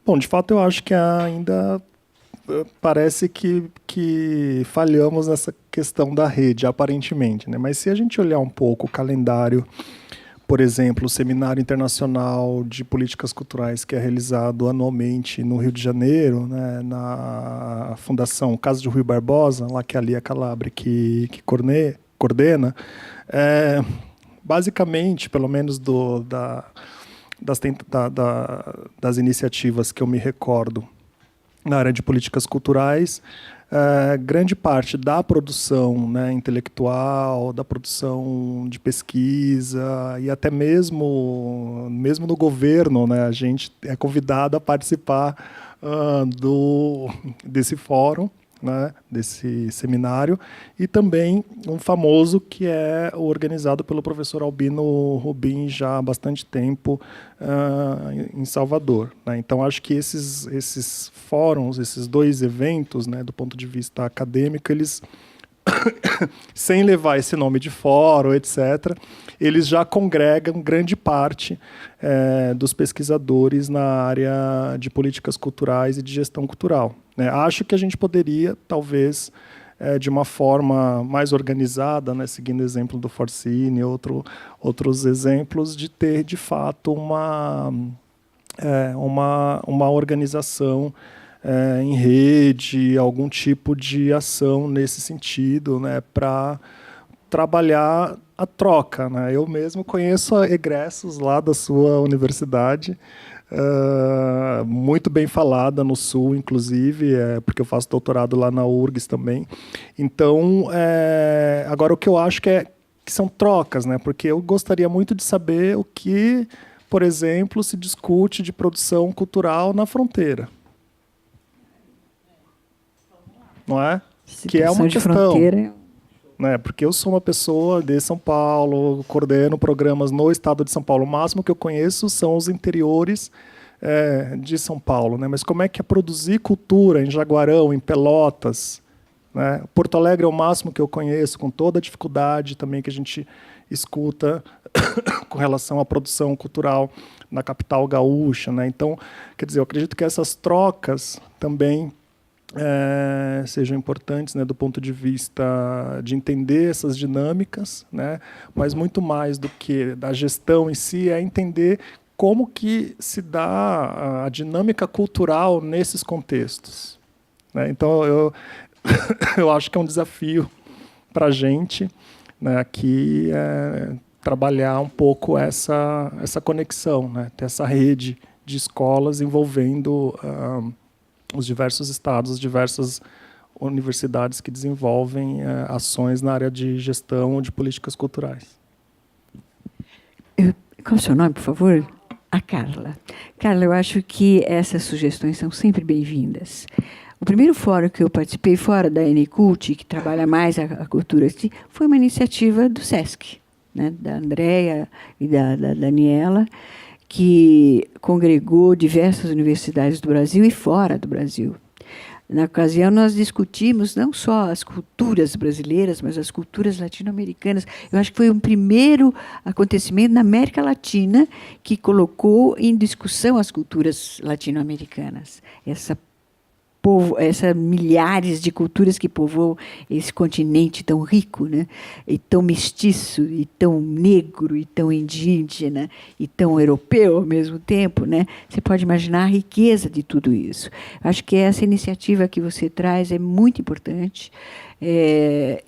bom, de fato, eu acho que ainda parece que falhamos nessa questão da rede, aparentemente, né? Mas se a gente olhar um pouco o calendário, por exemplo, o Seminário Internacional de Políticas Culturais, que é realizado anualmente no Rio de Janeiro, né, na Fundação Casa de Rui Barbosa, lá que é a Lia Calabre que coordena, basicamente, pelo menos das iniciativas que eu me recordo na área de políticas culturais, grande parte da produção, né, intelectual, da produção de pesquisa e até mesmo no governo, né, a gente é convidado a participar desse fórum, né, desse seminário, e também um famoso que é organizado pelo professor Albino Rubim já há bastante tempo em Salvador, né? Então, acho que esses fóruns, esses dois eventos, né, do ponto de vista acadêmico, eles, sem levar esse nome de fórum, etc., eles já congregam grande parte dos pesquisadores na área de políticas culturais e de gestão cultural. Acho que a gente poderia, talvez, de uma forma mais organizada, né, seguindo o exemplo do Forcine e outros exemplos, de ter, de fato, uma organização em rede, algum tipo de ação nesse sentido, né, para trabalhar a troca, né? Eu mesmo conheço egressos lá da sua universidade, muito bem falada no Sul, inclusive, porque eu faço doutorado lá na URGS também. Então, agora o que eu acho que são trocas, né? Porque eu gostaria muito de saber o que, por exemplo, se discute de produção cultural na fronteira. Não é? Que é uma questão. né? Porque eu sou uma pessoa de São Paulo, coordeno programas no estado de São Paulo. O máximo que eu conheço são os interiores de São Paulo, né? Mas como é que é produzir cultura em Jaguarão, em Pelotas, né? Porto Alegre é o máximo que eu conheço, com toda a dificuldade também que a gente escuta com relação à produção cultural na capital gaúcha, né? Então, quer dizer, eu acredito que essas trocas também sejam importantes, né, do ponto de vista de entender essas dinâmicas, né? Mas muito mais do que da gestão em si é entender como que se dá a dinâmica cultural nesses contextos, né? Então, eu acho que é um desafio para a gente, né, aqui trabalhar um pouco essa conexão, né, ter essa rede de escolas envolvendo os diversos estados, as diversas universidades que desenvolvem ações na área de gestão ou de políticas culturais. Qual é o seu nome, por favor? A Carla. Carla, eu acho que essas sugestões são sempre bem-vindas. O primeiro fórum que eu participei, fora da NCult, que trabalha mais a cultura, foi uma iniciativa do SESC, né, da Andréia e da Daniela, que congregou diversas universidades do Brasil e fora do Brasil. Na ocasião, nós discutimos não só as culturas brasileiras, mas as culturas latino-americanas. Eu acho que foi um primeiro acontecimento na América Latina que colocou em discussão as culturas latino-americanas. Essas milhares de culturas que povoam esse continente tão rico, né? E tão mestiço, e tão negro, e tão indígena, e tão europeu ao mesmo tempo, né? Você pode imaginar a riqueza de tudo isso. Acho que essa iniciativa que você traz é muito importante,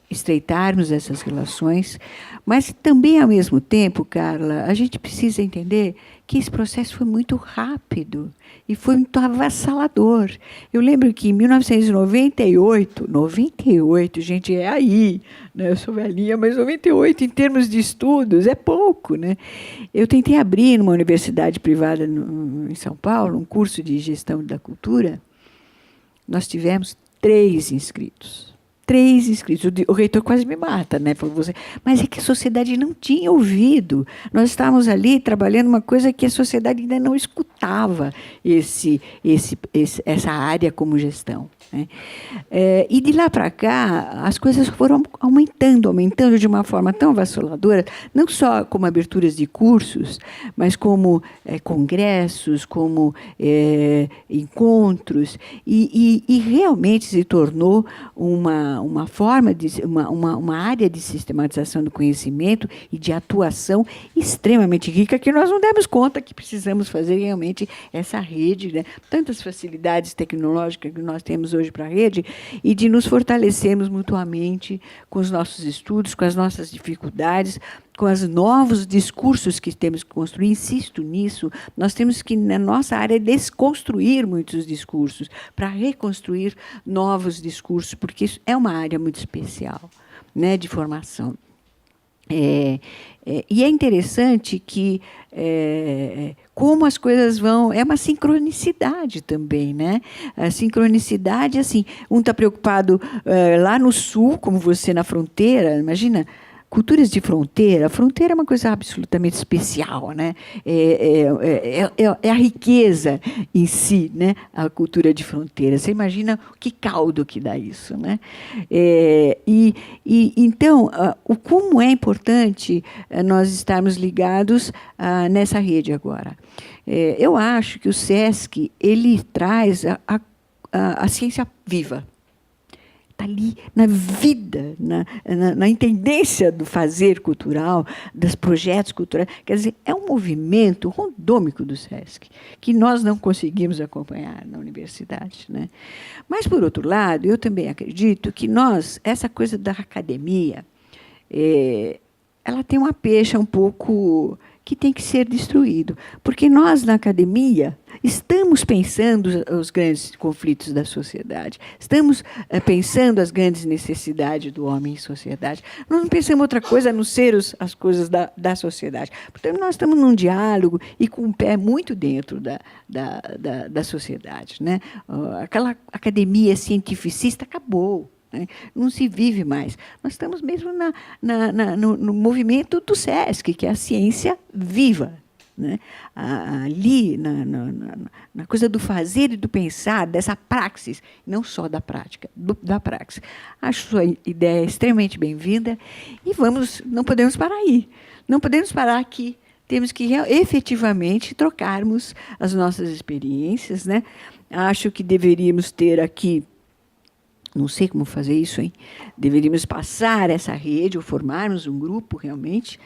estreitarmos essas relações, mas também, ao mesmo tempo, Carla, a gente precisa entender que esse processo foi muito rápido e foi muito avassalador. Eu lembro que em 1998, gente, é aí, né? Eu sou velhinha, mas 98, em termos de estudos, é pouco, né? Eu tentei abrir numa universidade privada em São Paulo, um curso de gestão da cultura. Nós tivemos 3 inscritos. 3 inscritos. O reitor quase me mata, né? Falou, mas é que a sociedade não tinha ouvido. Nós estávamos ali trabalhando uma coisa que a sociedade ainda não escutava, essa área como gestão, né? E de lá para cá, as coisas foram aumentando de uma forma tão avassaladora, não só como aberturas de cursos, mas como congressos, como encontros, e realmente se tornou uma forma uma área de sistematização do conhecimento e de atuação extremamente rica, que nós não demos conta que precisamos fazer realmente essa rede, né? Tantas facilidades tecnológicas que nós temos hoje para a rede, e de nos fortalecermos mutuamente com os nossos estudos, com as nossas dificuldades, com os novos discursos que temos que construir. Insisto nisso, nós temos que, na nossa área, desconstruir muitos discursos para reconstruir novos discursos, porque isso é uma área muito especial, né, de formação. E é interessante que como as coisas vão... É uma sincronicidade também, né? A sincronicidade, assim, um está preocupado lá no sul, como você na fronteira, imagina... Culturas de fronteira, a fronteira é uma coisa absolutamente especial, né? É a riqueza em si, né? A cultura de fronteira. Você imagina que caldo que dá isso, né? Então, como é importante nós estarmos ligados nessa rede agora. Eu acho que o SESC ele traz a ciência viva. Ali na vida, na intendência do fazer cultural, dos projetos culturais. Quer dizer, é um movimento rondômico do SESC, que nós não conseguimos acompanhar na universidade, né? Mas, por outro lado, eu também acredito que essa coisa da academia, ela tem uma pecha um pouco que tem que ser destruído. Porque nós, na academia, estamos pensando os grandes conflitos da sociedade, estamos pensando as grandes necessidades do homem em sociedade. Nós não pensamos outra coisa a não ser as coisas da sociedade. Portanto, nós estamos num diálogo e com um pé muito dentro da sociedade, né? Aquela academia cientificista acabou. né? Não se vive mais. Nós estamos mesmo no movimento do SESC, que é a ciência viva, né? Ali, na coisa do fazer e do pensar, dessa praxis, não só da prática, da praxis. Acho sua ideia extremamente bem-vinda e não podemos parar aí. Não podemos parar aqui. Temos que efetivamente trocarmos as nossas experiências, né? Acho que deveríamos ter aqui, não sei como fazer isso, hein? Deveríamos passar essa rede, ou formarmos um grupo realmente,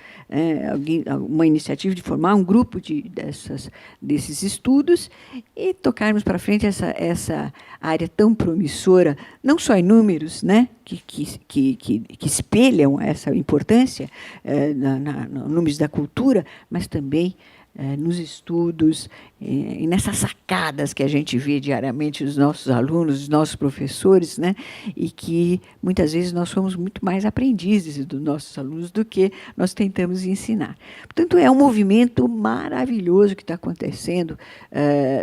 uma iniciativa de formar um grupo desses estudos e tocarmos para frente essa área tão promissora, não só em números, né? que espelham essa importância nos números da cultura, mas também nos estudos, e nessas sacadas que a gente vê diariamente dos nossos alunos, dos nossos professores, né? E que, muitas vezes, nós somos muito mais aprendizes dos nossos alunos do que nós tentamos ensinar. Portanto, é um movimento maravilhoso que está acontecendo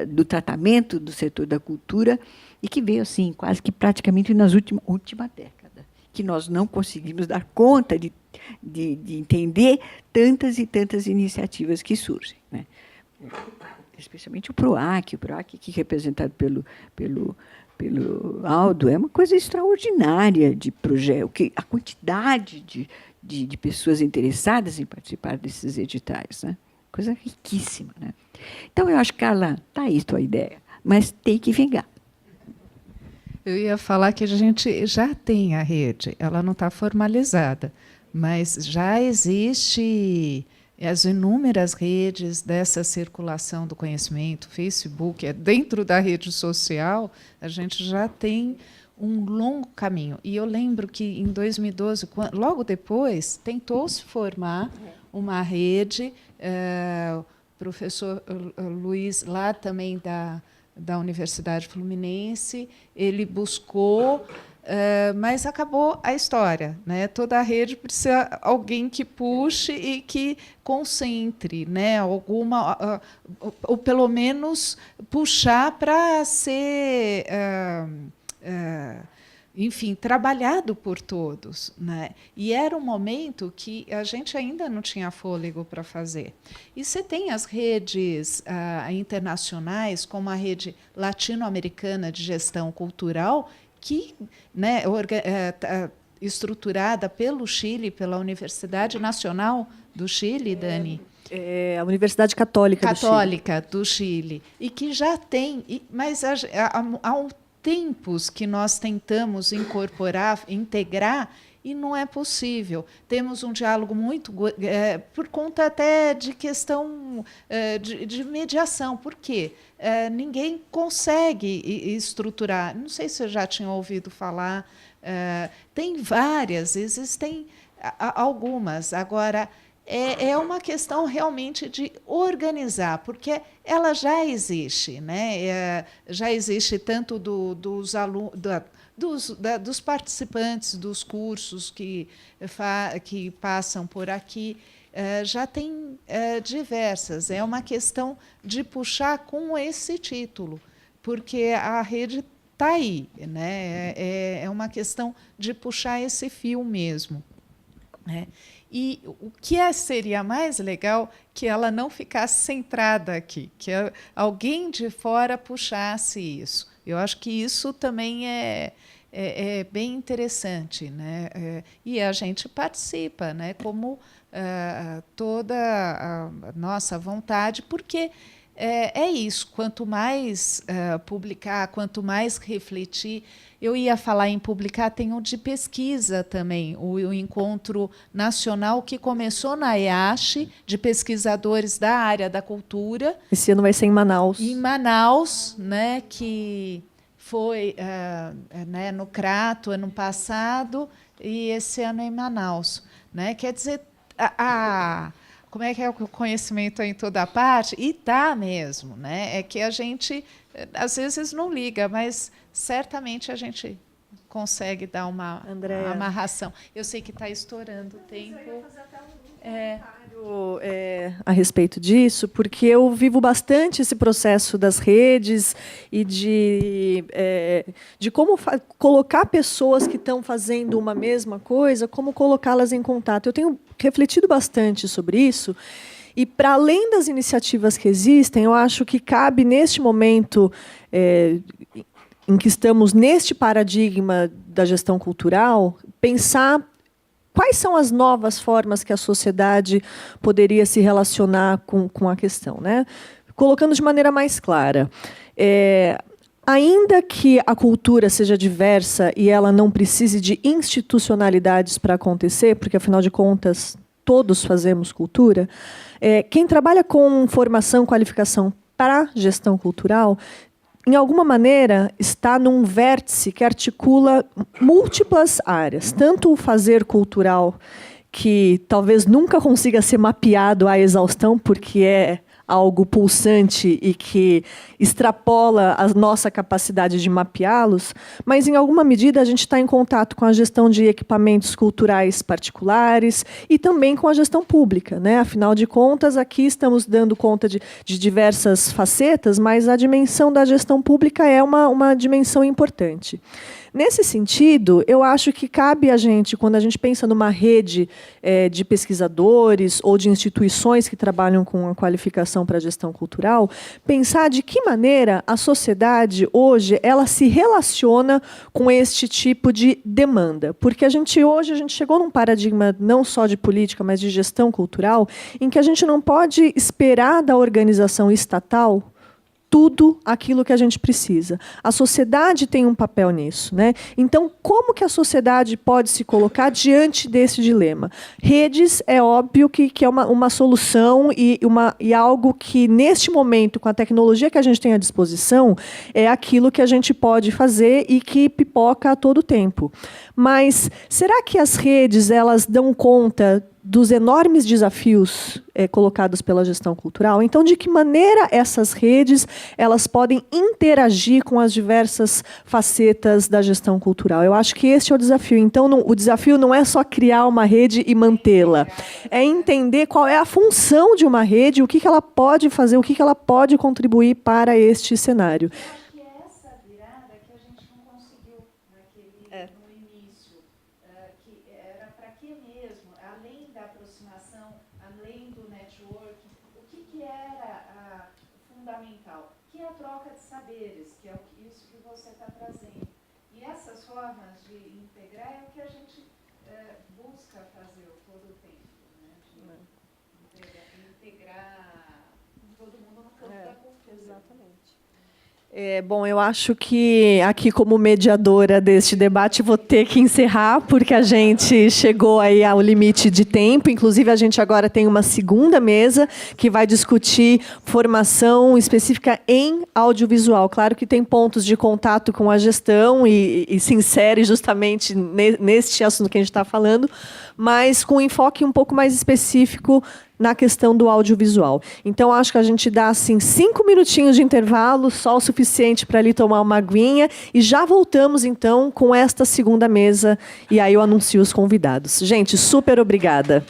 do tratamento do setor da cultura e que veio, assim, quase que praticamente na última década, que nós não conseguimos dar conta de entender tantas e tantas iniciativas que surgem, né? Especialmente o PROAC, que é representado pelo Aldo, é uma coisa extraordinária de projeto, a quantidade de pessoas interessadas em participar desses editais, né? Coisa riquíssima, né? Então, eu acho, Carla, está aí a tua ideia, mas tem que vingar. Eu ia falar que a gente já tem a rede, ela não está formalizada, mas já existe as inúmeras redes dessa circulação do conhecimento, Facebook, dentro da rede social, a gente já tem um longo caminho. E eu lembro que, em 2012, logo depois, tentou-se formar uma rede, o professor Luiz, lá também da Universidade Fluminense, ele buscou, mas acabou a história, né? Toda a rede precisa alguém que puxe e que concentre, né? Alguma, ou pelo menos puxar para ser, enfim, trabalhado por todos, né? E era um momento que a gente ainda não tinha fôlego para fazer. E você tem as redes internacionais, como a Rede Latino-Americana de Gestão Cultural, que, né, estruturada pelo Chile, pela Universidade Nacional do Chile, Dani? É a Universidade Católica do Chile. E que já tem, mas há tempos que nós tentamos integrar, e não é possível. Temos um diálogo muito, por conta até de questão de mediação. Por quê? Ninguém consegue estruturar. Não sei se você já tinha ouvido falar. Tem várias, existem algumas. Agora, é uma questão realmente de organizar, porque ela já existe, né? Já existe tanto dos alunos, dos participantes dos cursos que passam por aqui, já tem diversas. É uma questão de puxar com esse título, porque a rede está aí, né? É uma questão de puxar esse fio mesmo, né? E o que seria mais legal que ela não ficasse centrada aqui, que alguém de fora puxasse isso. Eu acho que isso também é bem interessante, né? E a gente participa, né? Como toda a nossa vontade, porque é isso. Quanto mais publicar, quanto mais refletir. Eu ia falar em publicar, tem o de pesquisa também, o encontro nacional que começou na EASH, de pesquisadores da área da cultura. Esse ano vai ser em Manaus. Em Manaus, né, que foi né, no Crato ano passado, e esse ano em Manaus, né? Quer dizer, como é que é o conhecimento em toda parte? E está mesmo, né? É que a gente, às vezes, não liga, mas certamente a gente consegue dar uma amarração. Eu sei que está estourando o tempo. a respeito disso, porque eu vivo bastante esse processo das redes e de como colocar pessoas que estão fazendo uma mesma coisa, como colocá-las em contato. Eu tenho refletido bastante sobre isso. E, para além das iniciativas que existem, eu acho que cabe, neste momento em que estamos neste paradigma da gestão cultural, pensar quais são as novas formas que a sociedade poderia se relacionar com a questão, né? Colocando de maneira mais clara. Ainda que a cultura seja diversa e ela não precise de institucionalidades para acontecer, porque, afinal de contas, todos fazemos cultura, quem trabalha com formação, qualificação para gestão cultural, em alguma maneira, está num vértice que articula múltiplas áreas. Tanto o fazer cultural, que talvez nunca consiga ser mapeado à exaustão, porque é algo pulsante e que extrapola a nossa capacidade de mapeá-los, mas, em alguma medida, a gente está em contato com a gestão de equipamentos culturais particulares e também com a gestão pública, né? Afinal de contas, aqui estamos dando conta de diversas facetas, mas a dimensão da gestão pública é uma dimensão importante. Nesse sentido, eu acho que cabe a gente, quando a gente pensa numa rede de pesquisadores ou de instituições que trabalham com a qualificação para a gestão cultural, pensar de que maneira a sociedade, hoje, ela se relaciona com este tipo de demanda. Porque hoje a gente chegou num paradigma não só de política, mas de gestão cultural, em que a gente não pode esperar da organização estatal tudo aquilo que a gente precisa. A sociedade tem um papel nisso, né? Então, como que a sociedade pode se colocar diante desse dilema? Redes, é óbvio que é uma solução e algo que, neste momento, com a tecnologia que a gente tem à disposição, é aquilo que a gente pode fazer e que pipoca a todo tempo. Mas será que as redes, elas dão conta dos enormes desafios colocados pela gestão cultural? Então, de que maneira essas redes elas podem interagir com as diversas facetas da gestão cultural? Eu acho que esse é o desafio. Então, o desafio não é só criar uma rede e mantê-la, é entender qual é a função de uma rede, o que ela pode fazer, o que ela pode contribuir para este cenário. Fundamental, que é a troca de saberes, que é isso que você está trazendo. E essas formas de integrar é o que a gente busca fazer todo o tempo, né? De integrar todo mundo no campo da cultura. Exatamente. Bom, eu acho que aqui, como mediadora deste debate, vou ter que encerrar, porque a gente chegou aí ao limite de tempo. Inclusive, a gente agora tem uma segunda mesa que vai discutir formação específica em audiovisual. Claro que tem pontos de contato com a gestão e se insere justamente neste assunto que a gente está falando, mas com um enfoque um pouco mais específico na questão do audiovisual. Então, acho que a gente dá assim 5 minutinhos de intervalo, só o suficiente para ali tomar uma aguinha, e já voltamos, então, com esta segunda mesa, e aí eu anuncio os convidados. Gente, super obrigada.